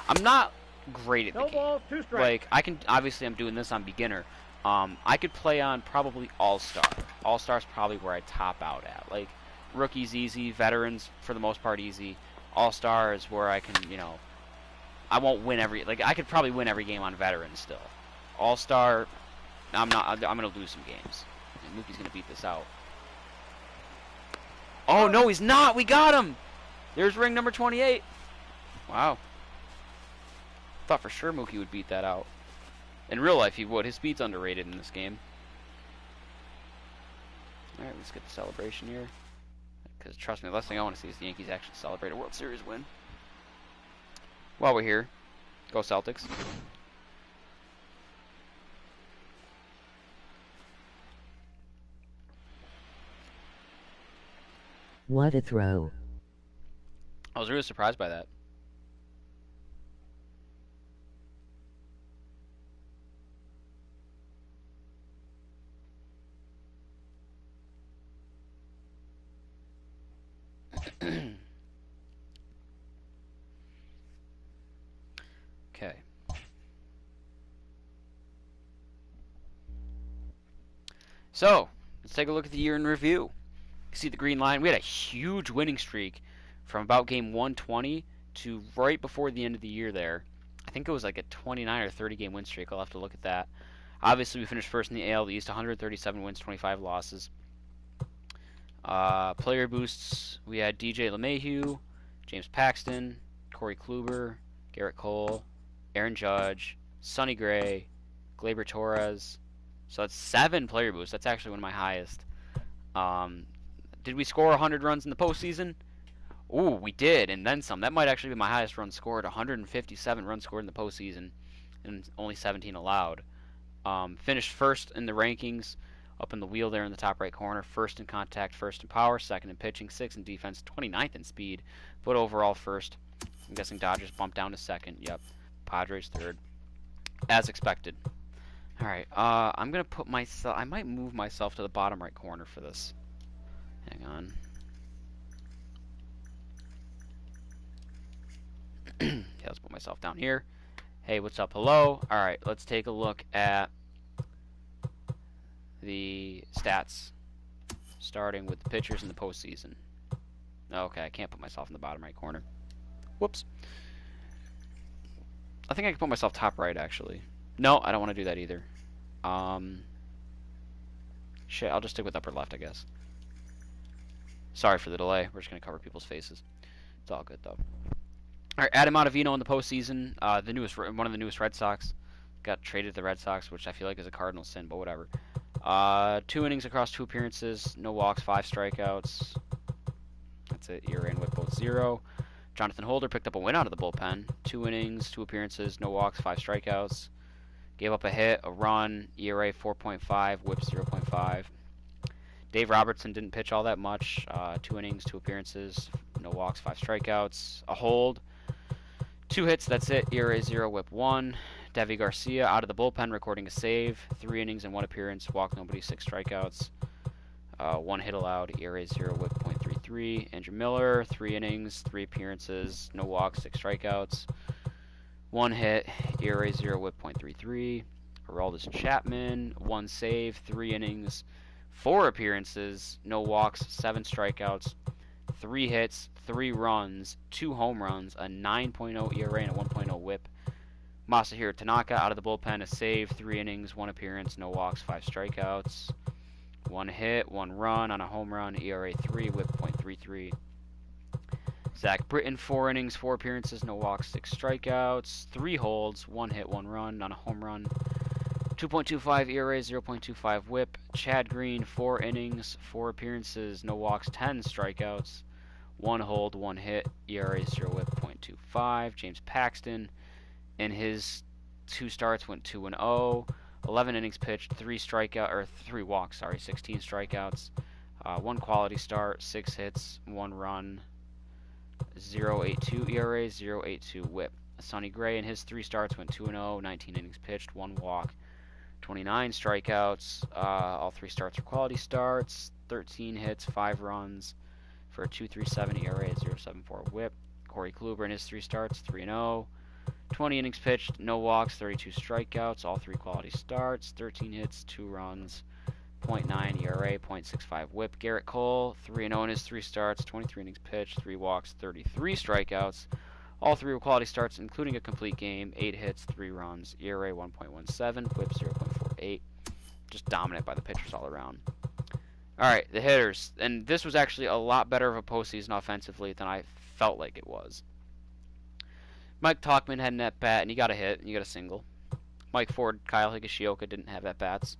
I'm not great at the No game. balls, 2 strikes. Like I can obviously I'm doing this on beginner. I could play on probably All-Star. All-Star's probably where I top out at. Like rookies easy, veterans for the most part easy. All-Star is where I can, you know, I won't win every, like I could probably win every game on veterans still. All-Star, I'm gonna lose some games. And Mookie's gonna beat this out. Oh no, he's not. We got him. There's ring number 28. Wow. Thought for sure Mookie would beat that out. In real life, he would. His speed's underrated in this game. All right, let's get the celebration here. Because trust me, the last thing I want to see is the Yankees actually celebrate a World Series win. While we're here, go Celtics. What a throw. I was really surprised by that. Okay. So, let's take a look at the year in review. You see the green line. We had a huge winning streak from about game 120 to right before the end of the year there. I think it was like a 29 or 30 game win streak. I'll have to look at that. Obviously, we finished first in the AL East, 137 wins, 25 losses. Player boosts, we had DJ LeMahieu, James Paxton, Corey Kluber, Garrett Cole, Aaron Judge, Sonny Gray, Gleyber Torres. So that's 7 player boosts. That's actually one of my highest. Did we score 100 runs in the postseason? Ooh, we did, and then some. That might actually be my highest run scored. 157 runs scored in the postseason, and only 17 allowed. Finished first in the rankings, up in the wheel there in the top right corner. First in contact, first in power, second in pitching, sixth in defense, 29th in speed, but overall first. I'm guessing Dodgers bumped down to second. Yep. Padres third, as expected. All right. I'm gonna put myself. I might move myself to the bottom right corner for this. Hang on. Yeah, let's put myself down here. Hey, what's up? Hello. All right. Let's take a look at the stats, starting with the pitchers in the postseason. Okay, I can't put myself in the bottom right corner. Whoops. I think I can put myself top right, actually. No, I don't want to do that either. Shit, I'll just stick with upper left, I guess. Sorry for the delay. We're just going to cover people's faces. It's all good, though. All right, Adam Ottavino in the postseason. One of the newest Red Sox. Got traded to the Red Sox, which I feel like is a cardinal sin, but whatever. 2 innings across 2 appearances. No walks, 5 strikeouts. That's it. ERA and whip both 0. Jonathan Holder picked up a win out of the bullpen. 2 innings, 2 appearances, no walks, 5 strikeouts. Gave up a hit, a run, ERA 4.5, whip 0.5. Dave Robertson didn't pitch all that much. 2 innings, 2 appearances, no walks, 5 strikeouts. A hold, 2 hits, that's it. ERA 0, whip 1. Devi Garcia out of the bullpen recording a save. 3 innings and 1 appearance, walked nobody, 6 strikeouts. 1 hit allowed, ERA 0, whip 0.33. Andrew Miller, 3 innings, 3 appearances, no walks, 6 strikeouts. 1 hit, ERA 0, whip 0.33. Aroldis Chapman, 1 save, 3 innings, 4 appearances, no walks, 7 strikeouts, 3 hits, 3 runs, 2 home runs, a 9.0 ERA and a 1.0 whip. Masahiro Tanaka out of the bullpen, a save, 3 innings, 1 appearance, no walks, 5 strikeouts. 1 hit, 1 run on a home run, ERA 3, whip 0.33. Zach Britton, 4 innings, 4 appearances, no walks, 6 strikeouts, 3 holds, 1 hit, 1 run on a home run, 2.25 ERA, 0.25 whip. Chad Green, 4 innings, 4 appearances, no walks, 10 strikeouts, 1 hold, 1 hit, ERA 0 whip 0.25. James Paxton, in his 2 starts, went 2-0. 11 innings pitched, 3 walks, 16 strikeouts, 1 quality start, 6 hits, 1 run, 0.82 ERA, 0.82 whip. Sonny Gray in his 3 starts went 2-0, 19 innings pitched, 1 walk, 29 strikeouts. All 3 starts are quality starts. 13 hits, 5 runs for a 2.37 ERA, 0.74 WHIP. Corey Kluber in his 3 starts, 3-0. 20 innings pitched, no walks, 32 strikeouts, all 3 quality starts, 13 hits, 2 runs, .9 ERA, .65 WHIP. Garrett Cole, 3-0 in his 3 starts, 23 innings pitched, 3 walks, 33 strikeouts. All 3 were quality starts, including a complete game, 8 hits, 3 runs, ERA 1.17, WHIP 0.48. Just dominant by the pitchers all around. Alright, the hitters. And this was actually a lot better of a postseason offensively than I felt like it was. Mike Tauchman had an at-bat, and he got a hit, and he got a single. Mike Ford, Kyle Higashioka didn't have at-bats.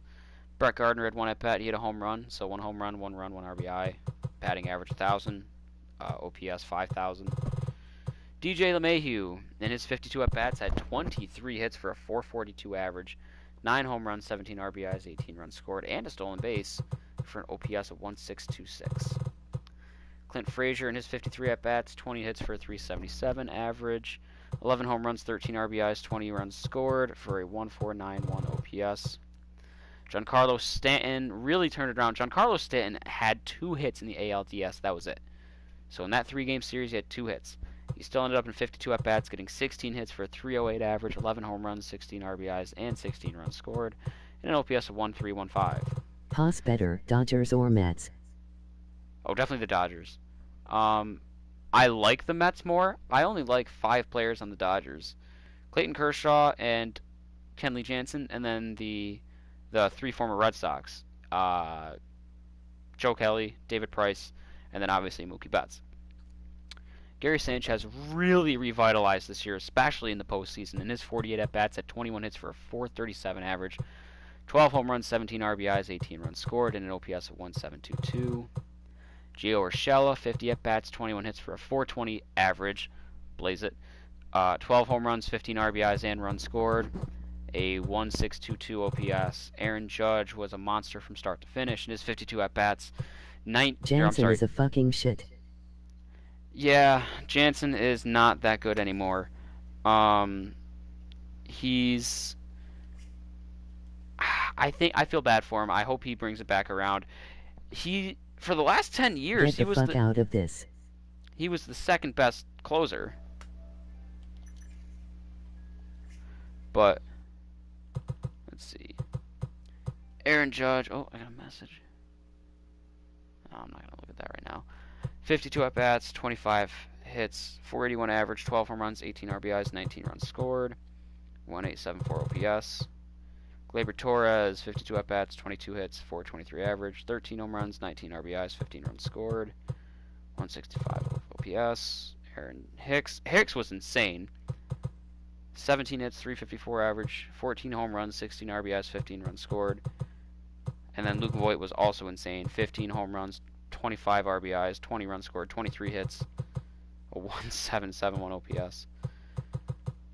Brett Gardner had 1 at-bat, he had a home run, so 1 home run, 1 RBI. Batting average 1,000, OPS 5,000. DJ LeMahieu, in his 52 at-bats, had 23 hits for a 442 average, 9 home runs, 17 RBIs, 18 runs scored, and a stolen base for an OPS of 1.626. Clint Frazier in his 53 at-bats, 20 hits for a 377 average, 11 home runs, 13 RBIs, 20 runs scored for a 1.491 OPS. Giancarlo Stanton really turned it around. Giancarlo Stanton had 2 hits in the ALDS. That was it. So in that 3-game series, he had 2 hits. He still ended up in 52 at-bats, getting 16 hits for a 308 average, 11 home runs, 16 RBIs, and 16 runs scored, and an OPS of 1.315. Pass better, Dodgers or Mets? Oh, definitely the Dodgers. I like the Mets more. I only like 5 players on the Dodgers. Clayton Kershaw and Kenley Jansen, and then the 3 former Red Sox. Joe Kelly, David Price, and then obviously Mookie Betts. Gary Sanchez really revitalized this year, especially in the postseason. In his 48 at-bats, had 21 hits for a 437 average, 12 home runs, 17 RBIs, 18 runs scored, and an OPS of 1.722. Gio Urshela, 50 at-bats, 21 hits for a 420 average, blaze it, 12 home runs, 15 RBIs, and runs scored, a 1.622 OPS. Aaron Judge was a monster from start to finish in his 52 at-bats. Jansen is a fucking shit. Yeah, Jansen is not that good anymore. He's... I feel bad for him. I hope he brings it back around. For the last 10 years, Get the fuck out of this. He was the second best closer. But let's see. Aaron Judge. Oh, I got a message. Oh, I'm not gonna look at that right now. 52 at-bats, 25 hits, 481 average, 12 home runs, 18 RBIs, 19 runs scored, 1.874 OPS. Gleyber Torres, 52 at-bats, 22 hits, 423 average, 13 home runs, 19 RBIs, 15 runs scored, 165 OPS. Aaron Hicks. Hicks was insane. 17 hits, 354 average, 14 home runs, 16 RBIs, 15 runs scored. And then Luke Voigt was also insane. 15 home runs, 25 RBIs, 20 runs scored, 23 hits, a 1.771 OPS.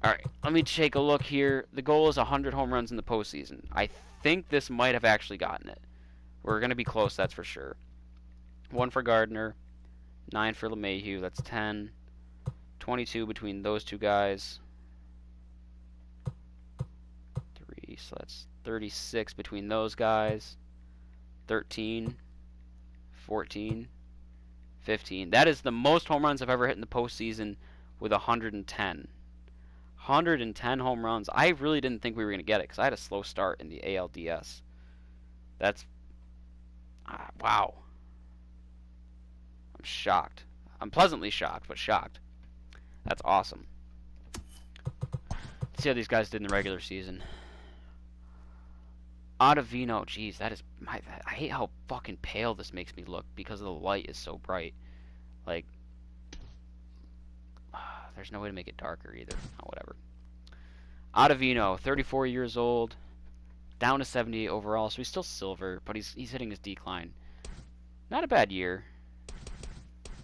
Alright, let me take a look here. The goal is 100 home runs in the postseason. I think this might have actually gotten it. We're going to be close, that's for sure. 1 for Gardner, 9 for LeMahieu, that's 10. 22 between those 2 guys. 3, so that's 36 between those guys. 13. 14, 15. That is the most home runs I've ever hit in the postseason with 110. 110 home runs. I really didn't think we were going to get it because I had a slow start in the ALDS. That's... wow. I'm shocked. I'm pleasantly shocked, but shocked. That's awesome. Let's see how these guys did in the regular season. Ottavino, jeez, that is I hate how fucking pale this makes me look because the light is so bright. Like, there's no way to make it darker either. Oh, whatever. Ottavino, 34 years old, down to 78 overall, so he's still silver, but he's hitting his decline. Not a bad year.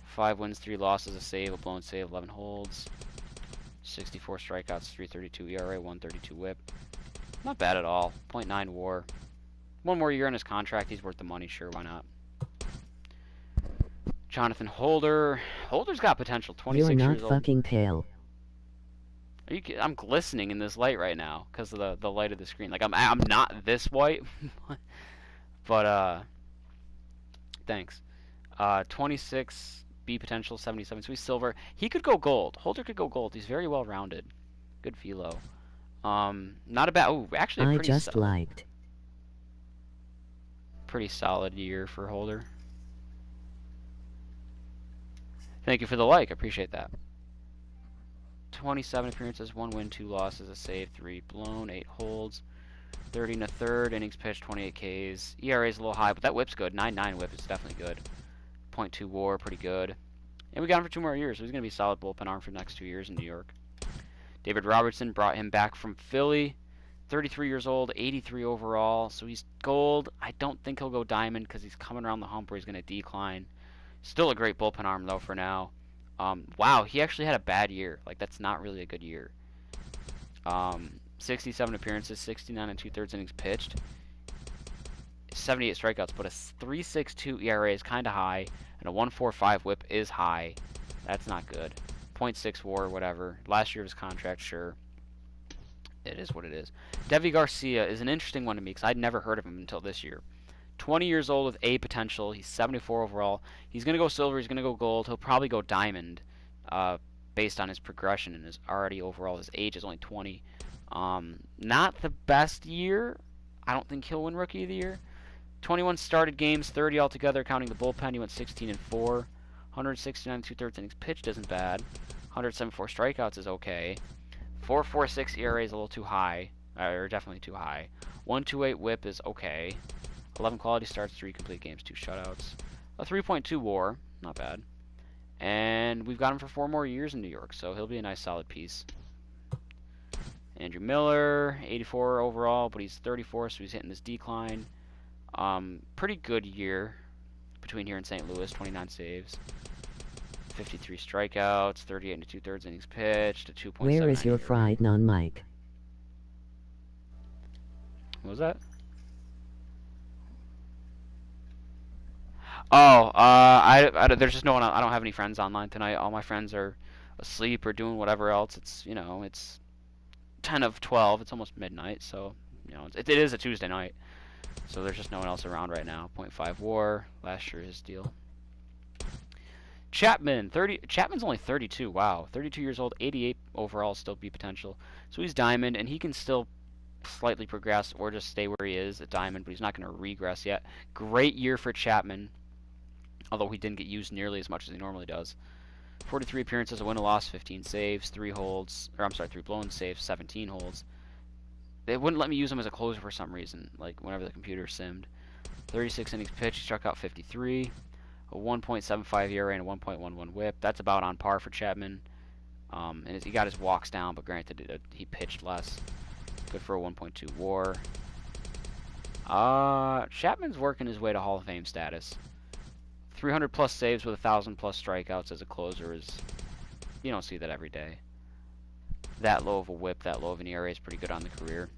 5 wins, 3 losses, a save, a blown save, 11 holds, 64 strikeouts, 3.32 ERA, 1.32 WHIP. Not bad at all. 0.9 WAR. 1 more year on his contract. He's worth the money. Sure, why not? Jonathan Holder. Holder's got potential. 26 You're not years old. fucking pale. I'm glistening in this light right now because of the light of the screen. Like I'm not this white, but thanks. 26 B potential, 77. So he's silver. He could go gold. Holder could go gold. He's very well rounded. Good philo. Not a bad. Oh, actually a I just liked. pretty solid year for Holder. Thank you for the like. I appreciate that. 27 appearances, 1 win, 2 losses, a save, 3 blown, 8 holds, 30 and a third, innings pitched, 28 Ks. ERA is a little high, but that whip's good. 9.9 whip is definitely good. .2 WAR, pretty good. And we got him for 2 more years, so he's going to be a solid bullpen arm for the next 2 years in New York. David Robertson brought him back from Philly. 33 years old, 83 overall, so he's gold. I don't think he'll go diamond because he's coming around the hump where he's going to decline. Still a great bullpen arm, though, for now. Wow, he actually had a bad year. Like, that's not really a good year. 67 appearances, 69 and 2/3 innings pitched. 78 strikeouts, but a 3.62 ERA is kind of high, and a 1.45 whip is high. That's not good. .6 WAR, whatever. Last year of his contract, sure. It is what it is. Devi Garcia is an interesting one to me because I'd never heard of him until this year. 20 years old with A potential. He's 74 overall. He's going to go silver. He's going to go gold. He'll probably go diamond based on his progression and his already overall. His age is only 20. Not the best year. I don't think he'll win Rookie of the Year. 21 started games, 30 altogether, counting the bullpen. He went 16 and 4. 169 2/3 innings pitched isn't bad. 174 strikeouts is okay. 4.46 ERA is a little too high, or definitely too high. 1.28 WHIP is okay. 11 quality starts, 3 complete games, 2 shutouts. A 3.2 WAR, not bad. And we've got him for 4 more years in New York, so he'll be a nice solid piece. Andrew Miller, 84 overall, but he's 34, so he's hitting this decline. Pretty good year between here and St. Louis, 29 saves. 53 strikeouts, 38 and 2/3 innings pitched, a 2.7. Where is your fried non-mic? What was that? Oh, there's just no one. I don't have any friends online tonight. All my friends are asleep or doing whatever else. It's, it's 10 of 12. It's almost midnight, so, it is a Tuesday night. So there's just no one else around right now. .5 WAR, last year his deal. Chapman's only 32. Wow, 32 years old, 88 overall, still B potential. So he's diamond, and he can still slightly progress or just stay where he is at diamond, but he's not going to regress yet. Great year for Chapman, although he didn't get used nearly as much as he normally does. 43 appearances, a win, a loss, 15 saves, 3 blown saves, 17 holds. They wouldn't let me use him as a closer for some reason, like whenever the computer simmed. 36 innings pitched, he struck out 53. A 1.75 ERA and a 1.11 WHIP. That's about on par for Chapman. And he got his walks down, but granted, he pitched less. Good for a 1.2 WAR. Chapman's working his way to Hall of Fame status. 300 plus saves with 1,000 plus strikeouts as a closer is, you don't see that every day. That low of a whip, that low of an ERA is pretty good on the career.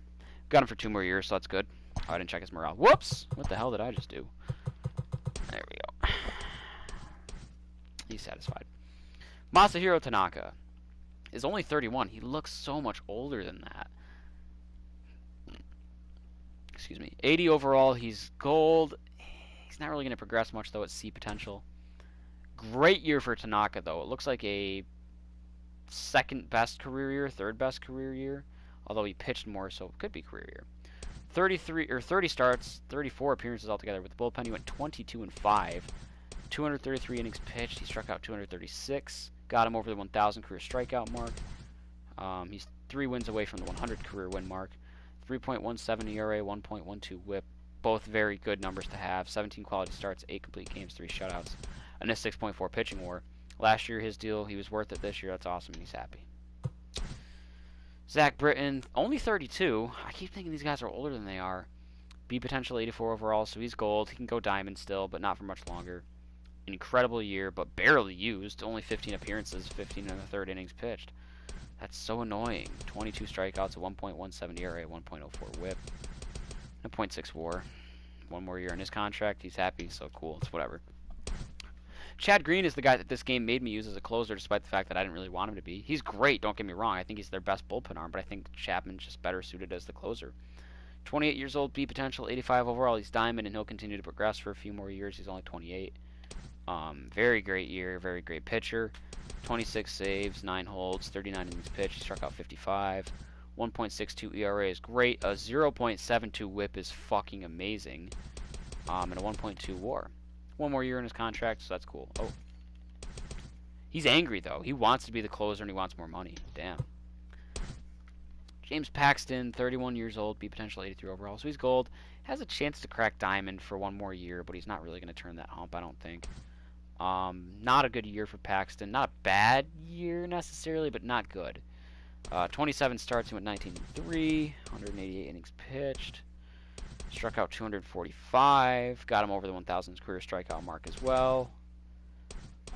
Got him for 2 more years, so that's good. Oh, I didn't check his morale. Whoops! What the hell did I just do? There we go. He's satisfied. Masahiro Tanaka is only 31. He looks so much older than that. Excuse me. 80 overall. He's gold. He's not really going to progress much, though, at C potential. Great year for Tanaka, though. It looks like a second best career year, third best career year, although he pitched more, so it could be career year. 30 starts, 34 appearances altogether with the bullpen. He went 22 and 5, 233 innings pitched. He struck out 236, got him over the 1,000 career strikeout mark. He's 3 wins away from the 100 career win mark. 3.17 ERA, 1.12 WHIP, both very good numbers to have. 17 quality starts, 8 complete games, 3 shutouts, and a 6.4 pitching WAR. Last year, his deal, he was worth it. This year, that's awesome, and he's happy. Zach Britton, only 32. I keep thinking these guys are older than they are. B potential 84 overall, so he's gold. He can go diamond still, but not for much longer. Incredible year, but barely used. Only 15 appearances, 15 and a third innings pitched. That's so annoying. 22 strikeouts, a 1.17 ERA, 1.04 WHIP, and a 0.6 WAR. 1 more year in his contract. He's happy, so cool. It's whatever. Chad Green is the guy that this game made me use as a closer, despite the fact that I didn't really want him to be. He's great, don't get me wrong. I think he's their best bullpen arm, but I think Chapman's just better suited as the closer. 28 years old, B potential, 85 overall. He's diamond, and he'll continue to progress for a few more years. He's only 28. Very great year, very great pitcher. 26 saves, 9 holds, 39 innings pitched. He struck out 55. 1.62 ERA is great. A 0.72 WHIP is fucking amazing. And a 1.2 WAR. 1 more year in his contract, so that's cool. Oh, he's angry though. He wants to be the closer and he wants more money. Damn. James Paxton, 31 years old, B potential, 83 overall. So he's gold. Has a chance to crack diamond for 1 more year, but he's not really going to turn that hump, I don't think. Not a good year for Paxton. Not a bad year necessarily, but not good. 27 starts, he went 19-3, 188 innings pitched. Struck out 245. Got him over the 1,000 career strikeout mark as well.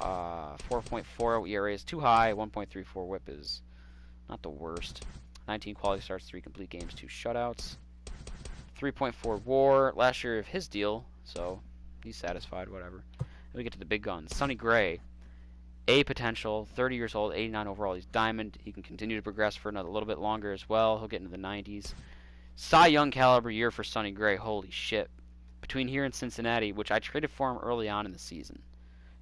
4.40 ERA is too high. 1.34 WHIP is not the worst. 19 quality starts, 3 complete games, 2 shutouts. 3.4 WAR. Last year of his deal, so he's satisfied. Whatever. Then we get to the big guns. Sonny Gray, A potential, 30 years old, 89 overall. He's diamond. He can continue to progress for another little bit longer as well. He'll get into the 90s. Cy Young caliber year for Sonny Gray. Holy shit. Between here and Cincinnati, which I traded for him early on in the season.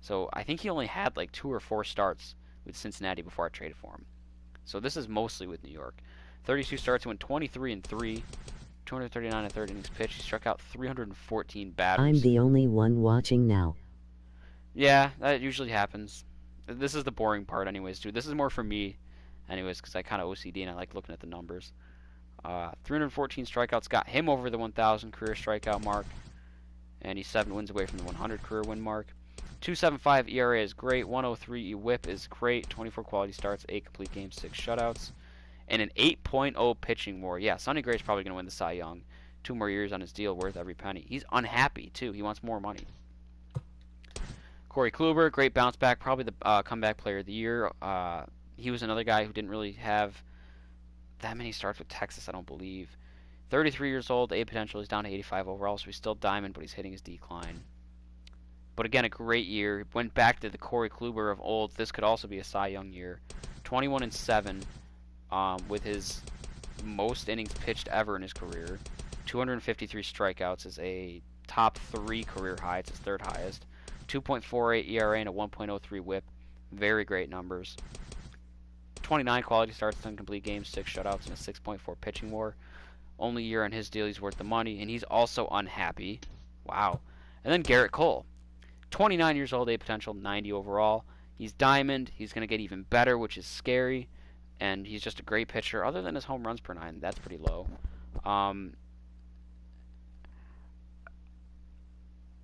So I think he only had like 2 or 4 starts with Cincinnati before I traded for him. So this is mostly with New York. 32 starts, he went 23-3. 239 and 3rd innings pitched. He struck out 314 batters. I'm the only one watching now. Yeah, that usually happens. This is the boring part anyways, dude. This is more for me anyways, because I kind of OCD and I like looking at the numbers. 314 strikeouts got him over the 1,000 career strikeout mark, and he's 7 wins away from the 100 career win mark. 2.75 ERA is great. 103 WHIP is great. 24 quality starts, 8 complete games, 6 shutouts, and an 8.0 pitching WAR. Yeah, Sonny Gray's probably going to win the Cy Young. 2 more years on his deal, worth every penny. He's unhappy too. He wants more money. Corey Kluber, great bounce back, probably the comeback player of the year. He was another guy who didn't really have that many starts with Texas, I don't believe. 33 years old, A potential. He's down to 85 overall, so he's still diamond, but he's hitting his decline. But again, a great year. Went back to the Corey Kluber of old. This could also be a Cy Young year. 21-7 with his most innings pitched ever in his career. 253 strikeouts is a top 3 career high. It's his 3rd highest. 2.48 ERA and a 1.03 WHIP. Very great numbers. 29 quality starts, 10 complete games, 6 shutouts, and a 6.4 pitching WAR. Only year on his deal, he's worth the money, and he's also unhappy. Wow. And then Garrett Cole. 29 years old, A potential, 90 overall. He's diamond. He's going to get even better, which is scary. And he's just a great pitcher. Other than his home runs per 9, that's pretty low. I'm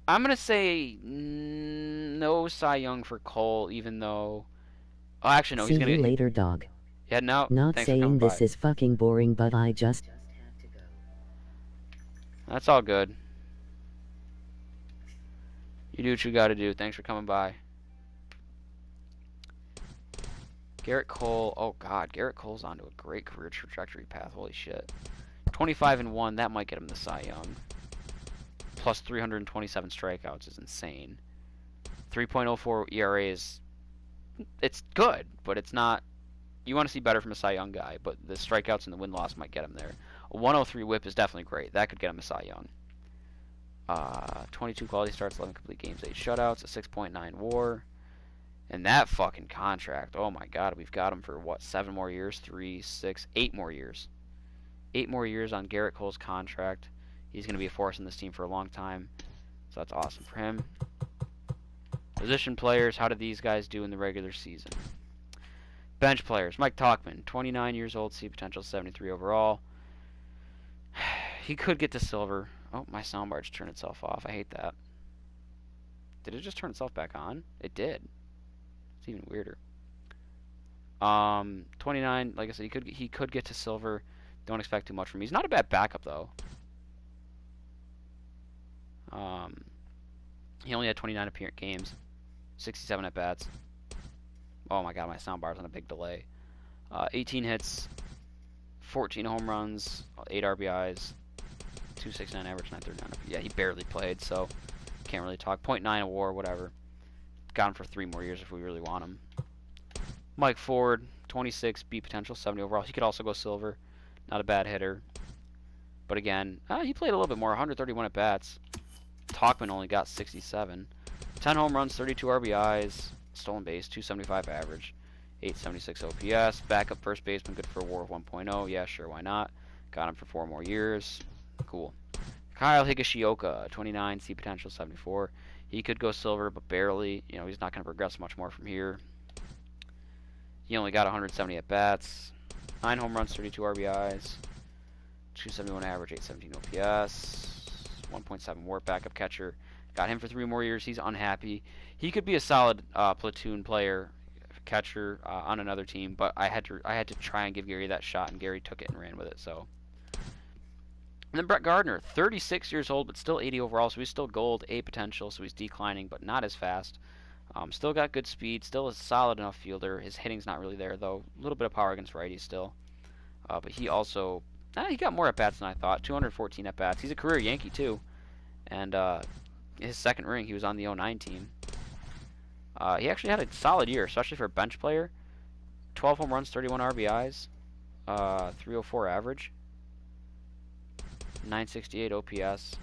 going to say no Cy Young for Cole, even though... Oh, actually, no. See He's going to you later, dog. Yeah, no. Not Thanks for saying coming this by. is fucking boring, but I just have to go. That's all good. You do what you got to do. Thanks for coming by. Garrett Cole. Oh, God. Garrett Cole's onto a great career trajectory path. Holy shit. 25-1. That might get him the Cy Young. Plus 327 strikeouts is insane. 3.04 ERA is... It's good, but it's not... You want to see better from a Cy Young guy, but the strikeouts and the win-loss might get him there. A 103 WHIP is definitely great. That could get him a Cy Young. 22 quality starts, 11 complete games, 8 shutouts, a 6.9 WAR. And that fucking contract, oh my god, we've got him for, what, 7 more years? 3, 6, 8 more years. 8 more years on Garrett Cole's contract. He's going to be a force in this team for a long time. So that's awesome for him. Position players, how did these guys do in the regular season? Bench players, Mike Tauchman, 29 years old, C potential, 73 overall. He could get to silver. Oh, my soundbar just turned itself off. I hate that. Did it just turn itself back on? It did. It's even weirder. 29, like I said, he could get to silver. Don't expect too much from him. He's not a bad backup though. He only had 29 appearance games, 67 at bats. Oh my god, my soundbar's on a big delay. 18 hits, 14 home runs, 8 RBIs, 269 average, 939. Yeah, he barely played, so can't really talk. .9 WAR, whatever. got him for 3 more years if we really want him. Mike Ford, 26, B potential, 70 overall. He could also go silver. Not a bad hitter. But again, he played a little bit more, 131 at-bats. Talkman only got 67. 10 home runs, 32 RBIs, stolen base, 275 average, 876 OPS. Backup first baseman, good for a WAR of 1.0. Yeah, sure, why not? Got him for 4 more years. Cool. Kyle Higashioka, 29, C potential, 74. He could go silver, but barely. You know, he's not going to progress much more from here. He only got 170 at-bats. 9 home runs, 32 RBIs. 271 average, 817 OPS. 1.7 WAR, backup catcher. Got him for 3 more years. He's unhappy. He could be a solid platoon player, catcher on another team, but I had to try and give Gary that shot, and Gary took it and ran with it. So. And then Brett Gardner, 36 years old, but still 80 overall, so he's still gold, A potential, so he's declining, but not as fast. Still got good speed, still a solid enough fielder. His hitting's not really there, though. A little bit of power against righties still. But he also, he got more at-bats than I thought, 214 at-bats. He's a career Yankee, too. And his second ring, he was on the 09 team. He actually had a solid year, especially for a bench player. 12 home runs, 31 RBIs, 304 average. 968 OPS.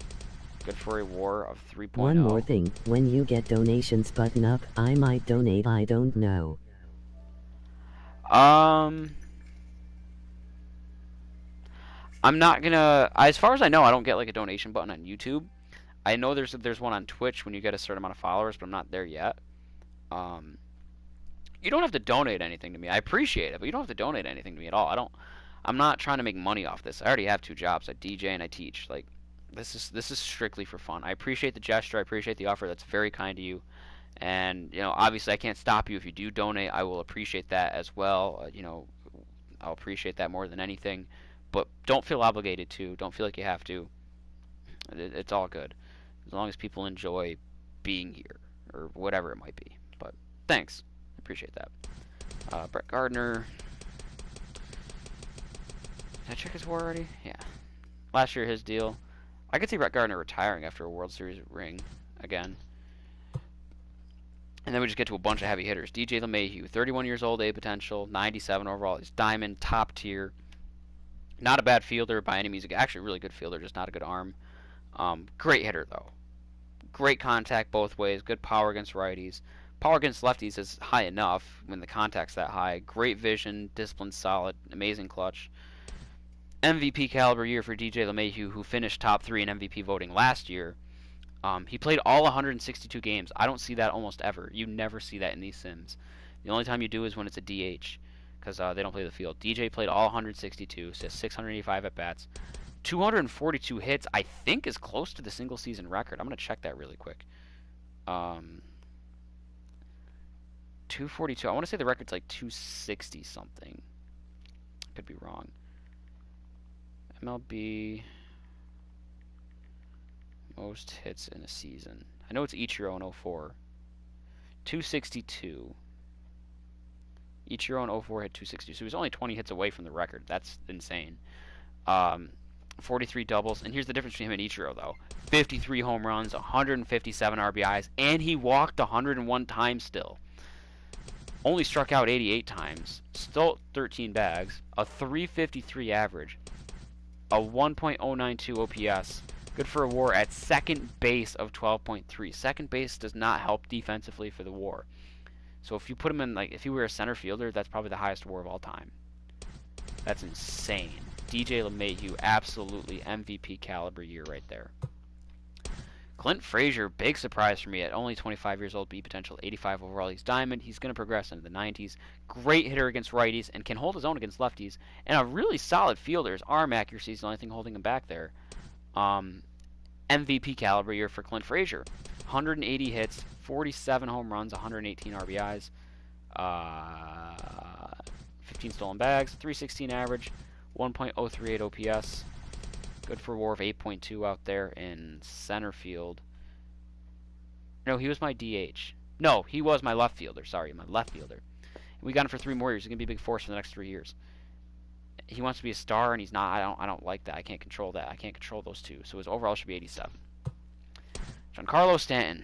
Good for a WAR of 3.0. One more thing, when you get donations button up, I might donate, I don't know. I'm not gonna, as far as I know, I don't get like a donation button on YouTube. I know there's one on Twitch when you get a certain amount of followers, but I'm not there yet. You don't have to donate anything to me. I appreciate it, but you don't have to donate anything to me at all. I'm not trying to make money off this. I already have 2 jobs. I DJ and I teach. Like, this is strictly for fun. I appreciate the gesture. I appreciate the offer. That's very kind of you. And, you know, obviously I can't stop you if you do donate. I will appreciate that as well. You know, I'll appreciate that more than anything. But don't feel obligated to. Don't feel like you have to. It's all good. As long as people enjoy being here. Or whatever it might be. But thanks. I appreciate that. Brett Gardner. Did I check his WAR already? Yeah. Last year, his deal. I could see Brett Gardner retiring after a World Series ring again. And then we just get to a bunch of heavy hitters. DJ LeMahieu, 31 years old, A potential, 97 overall. He's diamond, top tier. Not a bad fielder by any means. Actually, a really good fielder, just not a good arm. Great hitter, though. Great contact both ways. Good power against righties. Power against lefties is high enough when the contact's that high. Great vision, discipline solid, amazing clutch. MVP caliber year for DJ LeMahieu, who finished top 3 in MVP voting last year. He played all 162 games. I don't see that almost ever. You never see that in these sims. The only time you do is when it's a DH, because they don't play the field. DJ played all 162, so 685 at-bats. 242 hits, I think, is close to the single-season record. I'm going to check that really quick. 242. I want to say the record's like 260-something. Could be wrong. MLB most hits in a season. I know it's Ichiro in 04. 262. Ichiro in 04 hit 262. So he's only 20 hits away from the record. That's insane. 43 doubles. And here's the difference between him and Ichiro, though. 53 home runs, 157 RBIs, and he walked 101 times still. Only struck out 88 times. Still 13 bags. A 353 average. A 1.092 OPS. Good for a WAR at second base of 12.3. Second base does not help defensively for the WAR. So if you put him in, like, if he were a center fielder, that's probably the highest WAR of all time. That's insane. DJ LeMahieu, absolutely MVP caliber year right there. Clint Frazier, big surprise for me at only 25 years old, B potential, 85 overall. He's diamond. He's going to progress into the 90s. Great hitter against righties and can hold his own against lefties. And a really solid fielder. His arm accuracy is the only thing holding him back there. MVP caliber year for Clint Frazier. 180 hits, 47 home runs, 118 RBIs, 15 stolen bags, 316 average, 1.038 OPS. Good for a WAR of 8.2 out there in center field. No, he was my DH. No, he was my left fielder. Sorry, my left fielder. And we got him for 3 more years. He's going to be a big force for the next 3 years. He wants to be a star, and he's not. I don't like that. I can't control that. I can't control those two. So his overall should be 87. Giancarlo Stanton.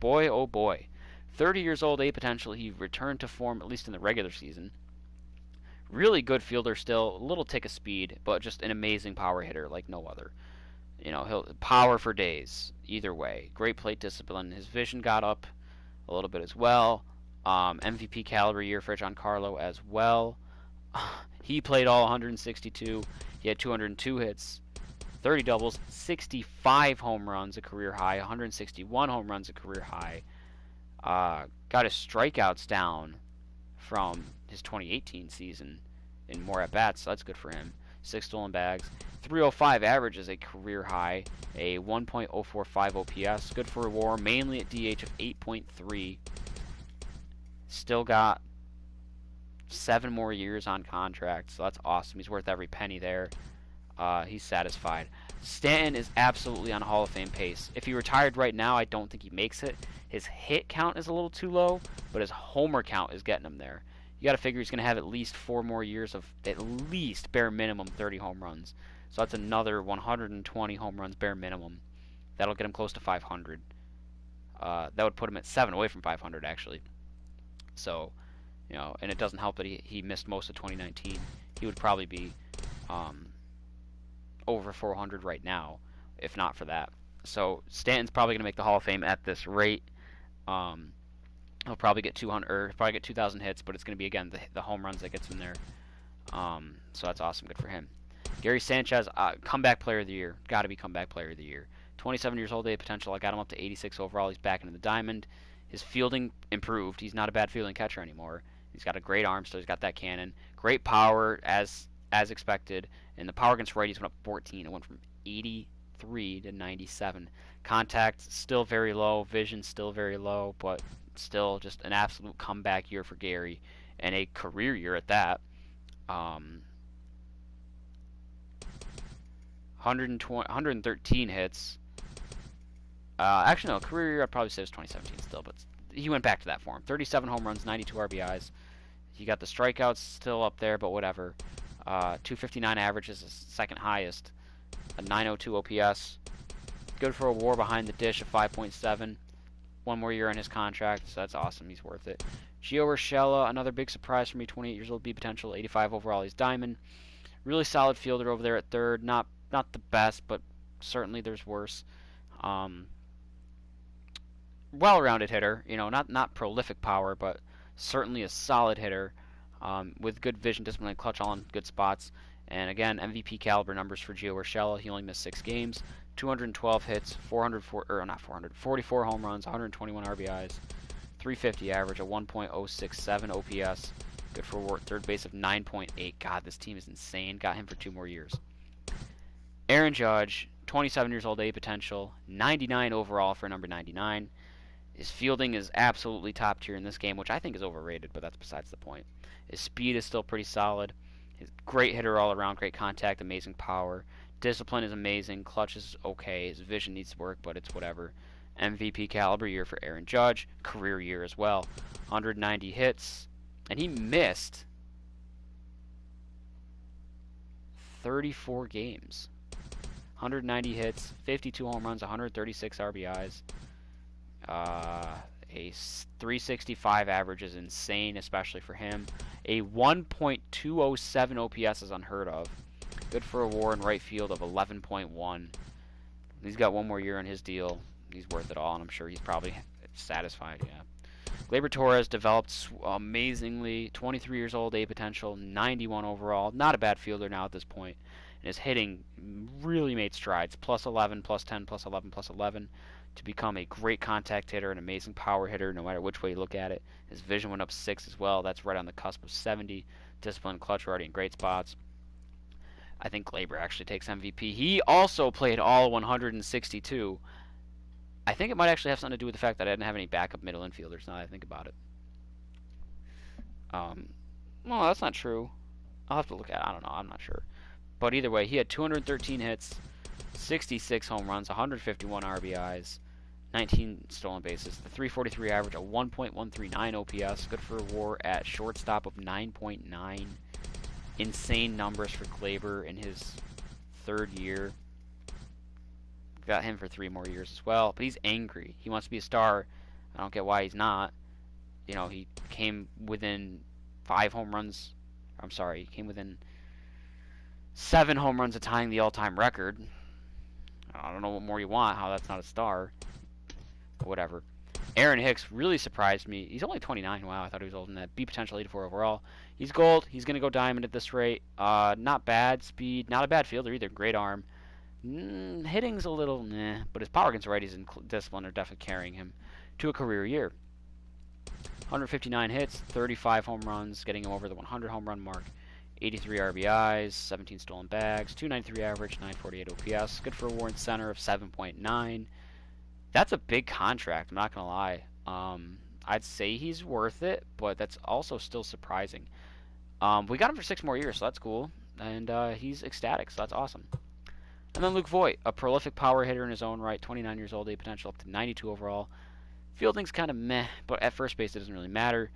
Boy, oh boy. 30 years old, A potential. He returned to form, at least in the regular season. Really good fielder still, a little tick of speed, but just an amazing power hitter like no other. You know, he'll power for days, either way. Great plate discipline. His vision got up a little bit as well. MVP caliber year for Giancarlo as well. He played all 162. He had 202 hits, 30 doubles, 65 home runs, a career high, 161 home runs, a career high. Got his strikeouts down from his 2018 season in more at bats, so that's good for him. 6 stolen bags, 305 average is a career high, a 1.045 OPS, good for a WAR, mainly at DH of 8.3. Still got 7 more years on contract, so that's awesome. He's worth every penny there. He's satisfied. Stanton is absolutely on Hall of Fame pace. If he retired right now, I don't think he makes it. His hit count is a little too low, but his homer count is getting him there. You got to figure he's going to have at least 4 more years of at least bare minimum 30 home runs. So that's another 120 home runs bare minimum. That'll get him close to 500. That would put him at 7 away from 500 actually. So, you know, and it doesn't help that he missed most of 2019. He would probably be over 400 right now, if not for that. So Stanton's probably going to make the Hall of Fame at this rate. He'll probably get 200 or probably get 2,000 hits, but it's going to be again the home runs that gets him there. So that's awesome, good for him. Gary Sanchez, comeback player of the year, got to be comeback player of the year. 27 years old, A potential. I got him up to 86 overall. He's back into the diamond. His fielding improved. He's not a bad fielding catcher anymore. He's got a great arm, so he's got that cannon. Great power as expected. And the power against righties went up 14. It went from 83 to 97. Contact still very low. Vision still very low, but still just an absolute comeback year for Gary, and a career year at that. 113 hits. Actually, no, career year I'd probably say it was 2017 still, but he went back to that form. 37 home runs, 92 RBIs. You got the strikeouts still up there, but whatever. 259 average is the second highest. A 902 OPS. Good for a WAR behind the dish of 5.7. 1 more year on his contract, so that's awesome. He's worth it. Gio Urshela, another big surprise for me. 28 years old, B potential, 85 overall. He's diamond. Really solid fielder over there at third. Not the best, but certainly there's worse. Well-rounded hitter. You know, not prolific power, but certainly a solid hitter with good vision, discipline, and clutch all in good spots. And again, MVP caliber numbers for Gio Urshela. He only missed 6 games. 212 hits, 44 home runs, 121 RBIs, 350 average, a 1.067 OPS. Good for a third base of 9.8. God, this team is insane. Got him for 2 more years. Aaron Judge, 27 years old, A potential, 99 overall for number 99. His fielding is absolutely top tier in this game, which I think is overrated, but that's besides the point. His speed is still pretty solid. He's a great hitter all around, great contact, amazing power. Discipline is amazing. Clutch is okay. His vision needs work, but it's whatever. MVP caliber year for Aaron Judge. Career year as well. 190 hits. And he missed 34 games. 190 hits, 52 home runs, 136 RBIs. A 365 average is insane, especially for him. A 1.207 OPS is unheard of. Good for a WAR in right field of 11.1. He's got 1 more year on his deal. He's worth it all, and I'm sure he's probably satisfied, yeah. Gleyber Torres developed amazingly. 23 years old, A potential, 91 overall. Not a bad fielder now at this point. And his hitting really made strides. Plus 11, plus 10, plus 11, plus 11. To become a great contact hitter, an amazing power hitter, no matter which way you look at it. His vision went up 6 as well. That's right on the cusp of 70. Discipline, clutch, already in great spots. I think Gleyber actually takes MVP. He also played all 162. I think it might actually have something to do with the fact that I didn't have any backup middle infielders, now that I think about it. Well, that's not true. I'll have to look at it. I don't know. I'm not sure. But either way, he had 213 hits, 66 home runs, 151 RBIs, 19 stolen bases, the 343 average, a 1.139 OPS, good for a WAR at shortstop of 9.9. Insane numbers for Gleyber in his 3rd year. Got him for 3 more years as well, but he's angry. He wants to be a star. I don't get why he's not. you know, he came within 5 home runs. I'm sorry, he came within 7 home runs of tying the all-time record. I don't know what more you want, how that's not a star. But whatever. Aaron Hicks really surprised me. He's only 29. Wow, I thought he was older than that. B potential 84 overall. He's gold. He's going to go diamond at this rate. Not bad speed. Not a bad fielder either. Great arm. Hitting's a little meh, but his power against righties and discipline are definitely carrying him to a career year. 159 hits, 35 home runs, getting him over the 100 home run mark. 83 RBIs, 17 stolen bags, 293 average, 948 OPS. Good for a Warren center of 7.9. That's a big contract, I'm not going to lie. I'd say he's worth it, but that's also still surprising. We got him for 6 more years, so that's cool. And he's ecstatic, so that's awesome. And then Luke Voit, a prolific power hitter in his own right, 29 years old, A potential up to 92 overall. Fielding's kind of meh, but at first base it doesn't really matter.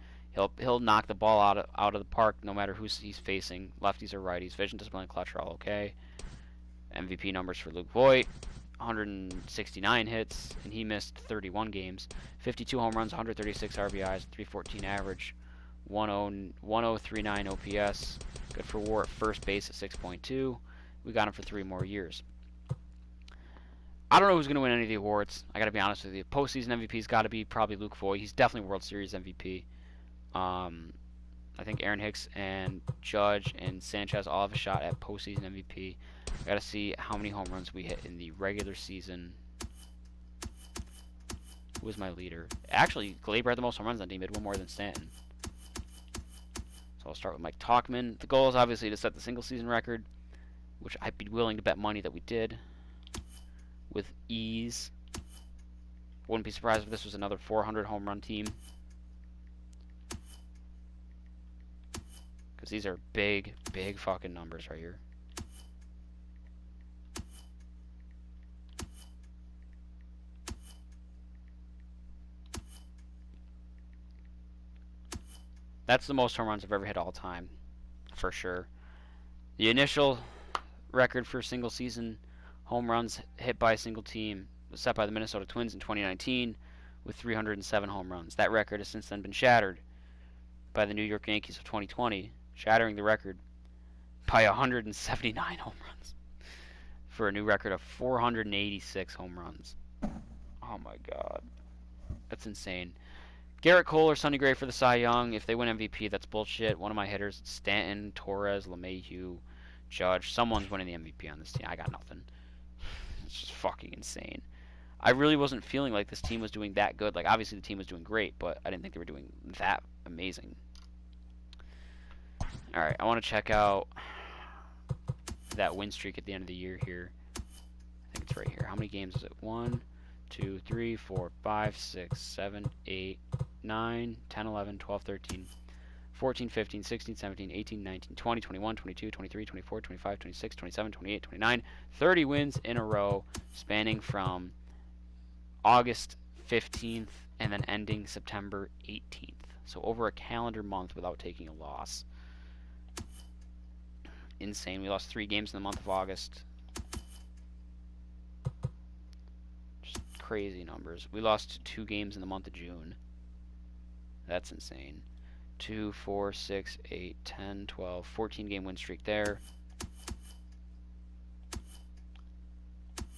He'll knock the ball out of the park no matter who he's facing, lefties or righties. Vision, discipline, and clutch are all okay. MVP numbers for Luke Voit, 169 hits, and he missed 31 games. 52 home runs, 136 RBIs, 314 average, 1039 OPS. Good for WAR at first base at 6.2. We got him for 3 more years. I don't know who's going to win any of the awards. I got to be honest with you. Postseason MVP's got to be probably Luke Voit. He's definitely World Series MVP. I think Aaron Hicks and Judge and Sanchez all have a shot at postseason MVP. I got to see how many home runs we hit in the regular season. Who was my leader? Actually, Glaber had the most home runs on team. He had 1 more than Stanton. So I'll start with Mike Tauchman. The goal is obviously to set the single season record, which I'd be willing to bet money that we did with ease. Wouldn't be surprised if this was another 400 home run team, because these are big fucking numbers right here. That's the most home runs I've ever hit all time, for sure. The initial record for single season home runs hit by a single team was set by the Minnesota Twins in 2019 with 307 home runs. That record has since then been shattered by the New York Yankees of 2020, shattering the record by 179 home runs for a new record of 486 home runs. Oh my god. That's insane. Garrett Cole or Sonny Gray for the Cy Young. If they win MVP, that's bullshit. One of my hitters, Stanton, Torres, LeMahieu, Judge. Someone's winning the MVP on this team. I got nothing. It's just fucking insane. I really wasn't feeling like this team was doing that good. Like, obviously the team was doing great, but I didn't think they were doing that amazing. Alright, I want to check out that win streak at the end of the year here. I think it's right here. How many games is it? 1, 2, 3, 4, 5, 6, 7, 8, 9, 10, 11, 12, 13, 14, 15, 16, 17, 18, 19, 20, 21, 22, 23, 24, 25, 26, 27, 28, 29, 30 wins in a row, spanning from August 15th and then ending September 18th. So over a calendar month without taking a loss. Insane. We lost 3 games in the month of August. Just crazy numbers. We lost 2 games in the month of June. That's insane. 2, 4, 6, 8, 10, 12, 14 game win streak there.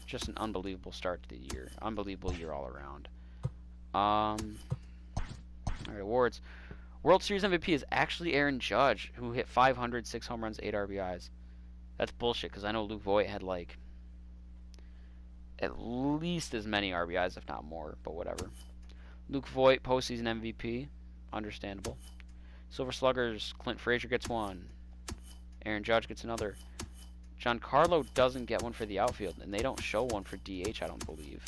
Just an unbelievable start to the year. Unbelievable year all around. Alright, awards. World Series MVP is actually Aaron Judge, who hit 500, 6 home runs, 8 RBIs. That's bullshit, because I know Luke Voit had, like, at least as many RBIs, if not more, but whatever. Luke Voit, postseason MVP. Understandable. Silver Sluggers, Clint Frazier gets 1. Aaron Judge gets another. Giancarlo doesn't get one for the outfield, and they don't show one for DH, I don't believe.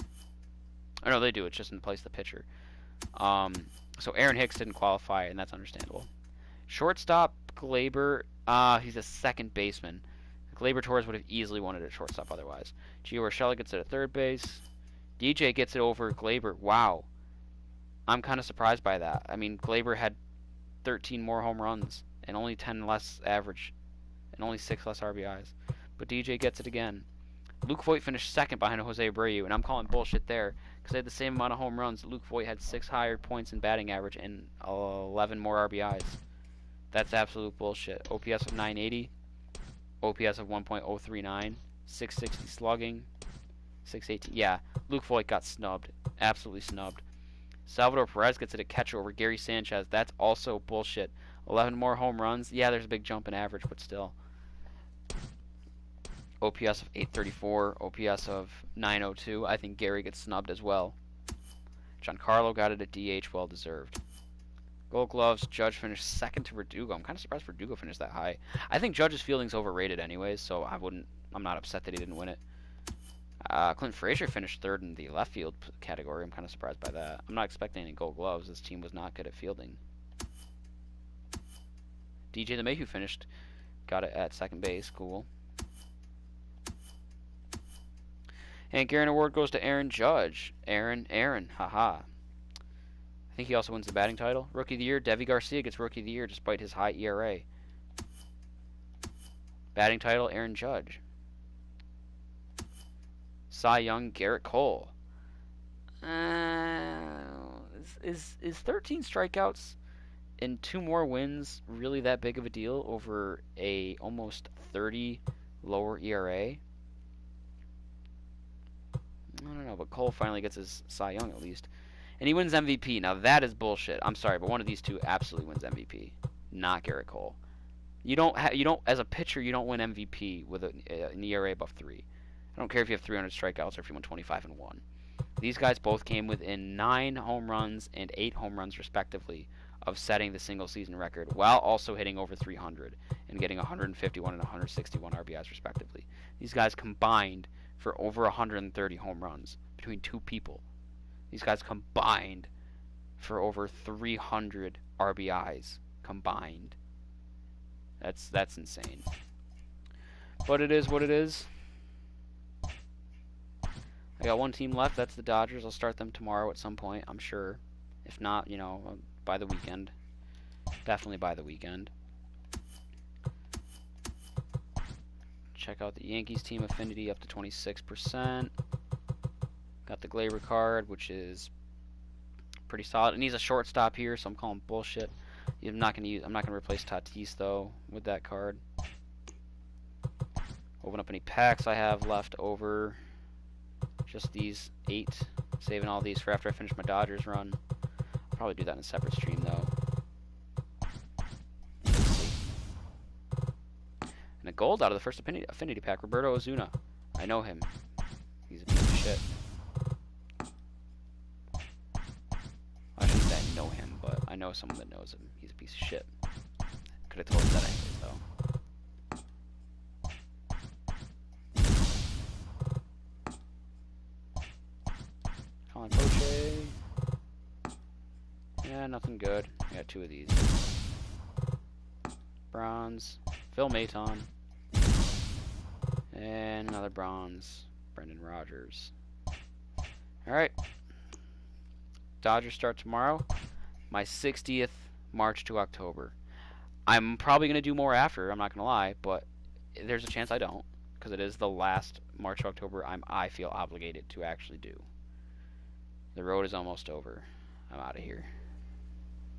Oh, no, they do. It's just in place of the pitcher. So Aaron Hicks didn't qualify, and that's understandable. Shortstop, Glaber, he's a second baseman. Glaber Torres would have easily won it at shortstop otherwise. Gio Urshela gets it at third base. DJ gets it over Glaber. Wow. I'm kind of surprised by that. I mean, Glaber had 13 more home runs and only 10 less average and only 6 less RBIs. But DJ gets it again. Luke Voigt finished second behind Jose Abreu, and I'm calling bullshit there because they had the same amount of home runs. Luke Voigt had 6 higher points in batting average and 11 more RBIs. That's absolute bullshit. OPS of 980, OPS of 1.039, 660 slugging, 618. Yeah, Luke Voigt got snubbed. Absolutely snubbed. Salvador Perez gets it at catcher over Gary Sanchez. That's also bullshit. 11 more home runs. Yeah, there's a big jump in average, but still. OPS of 834, OPS of 902. I think Gary gets snubbed as well. Giancarlo got it at DH, well deserved. Gold Gloves, Judge finished second to Verdugo. I'm kind of surprised Verdugo finished that high. I think Judge's fielding's overrated anyways, so I'm not upset that he didn't win it. Clint Frazier finished third in the left field category. I'm kind of surprised by that. I'm not expecting any Gold Gloves. This team was not good at fielding. DJ LeMahieu got it at second base. Cool. And Guerin Award goes to Aaron Judge. Aaron, haha. I think he also wins the batting title. Rookie of the Year, Devi Garcia gets Rookie of the Year despite his high ERA. Batting title, Aaron Judge. Cy Young, Garrett Cole. Is 13 strikeouts and 2 more wins really that big of a deal over a almost 30 lower ERA? I don't know, but Cole finally gets his Cy Young at least. And he wins MVP. Now that is bullshit. I'm sorry, but one of these two absolutely wins MVP. Not Garrett Cole. You don't as a pitcher, you don't win MVP with an ERA above 3. I don't care if you have 300 strikeouts or if you win 25-1. These guys both came within 9 home runs and 8 home runs respectively of setting the single season record, while also hitting over 300 and getting 151 and 161 RBIs respectively. These guys combined for over 130 home runs between 2 people. These guys combined for over 300 RBIs combined. That's insane. But it is what it is. I got one team left. That's the Dodgers. I'll start them tomorrow at some point, I'm sure. If not, by the weekend. Definitely by the weekend. Check out the Yankees team affinity up to 26%. Got the Glaber card, which is pretty solid. It needs a shortstop here, so I'm calling bullshit. I'm not gonna replace Tatis though with that card. Open up any packs I have left over. Just these 8. Saving all these for after I finish my Dodgers run. I'll probably do that in a separate stream though. And a gold out of the first affinity pack, Roberto Ozuna. I know him. He's a piece of shit. I shouldn't say I know him, but I know someone that knows him. He's a piece of shit. Could have told you that anyways, though. Colin Poche. Yeah, nothing good. I got 2 of these. Bronze. Phil Maton. And another bronze. Brendan Rodgers. Alright. Dodgers start tomorrow. My 60th March to October. I'm probably going to do more after, I'm not going to lie, but there's a chance I don't, because it is the last March to October I feel obligated to actually do. The road is almost over. I'm out of here.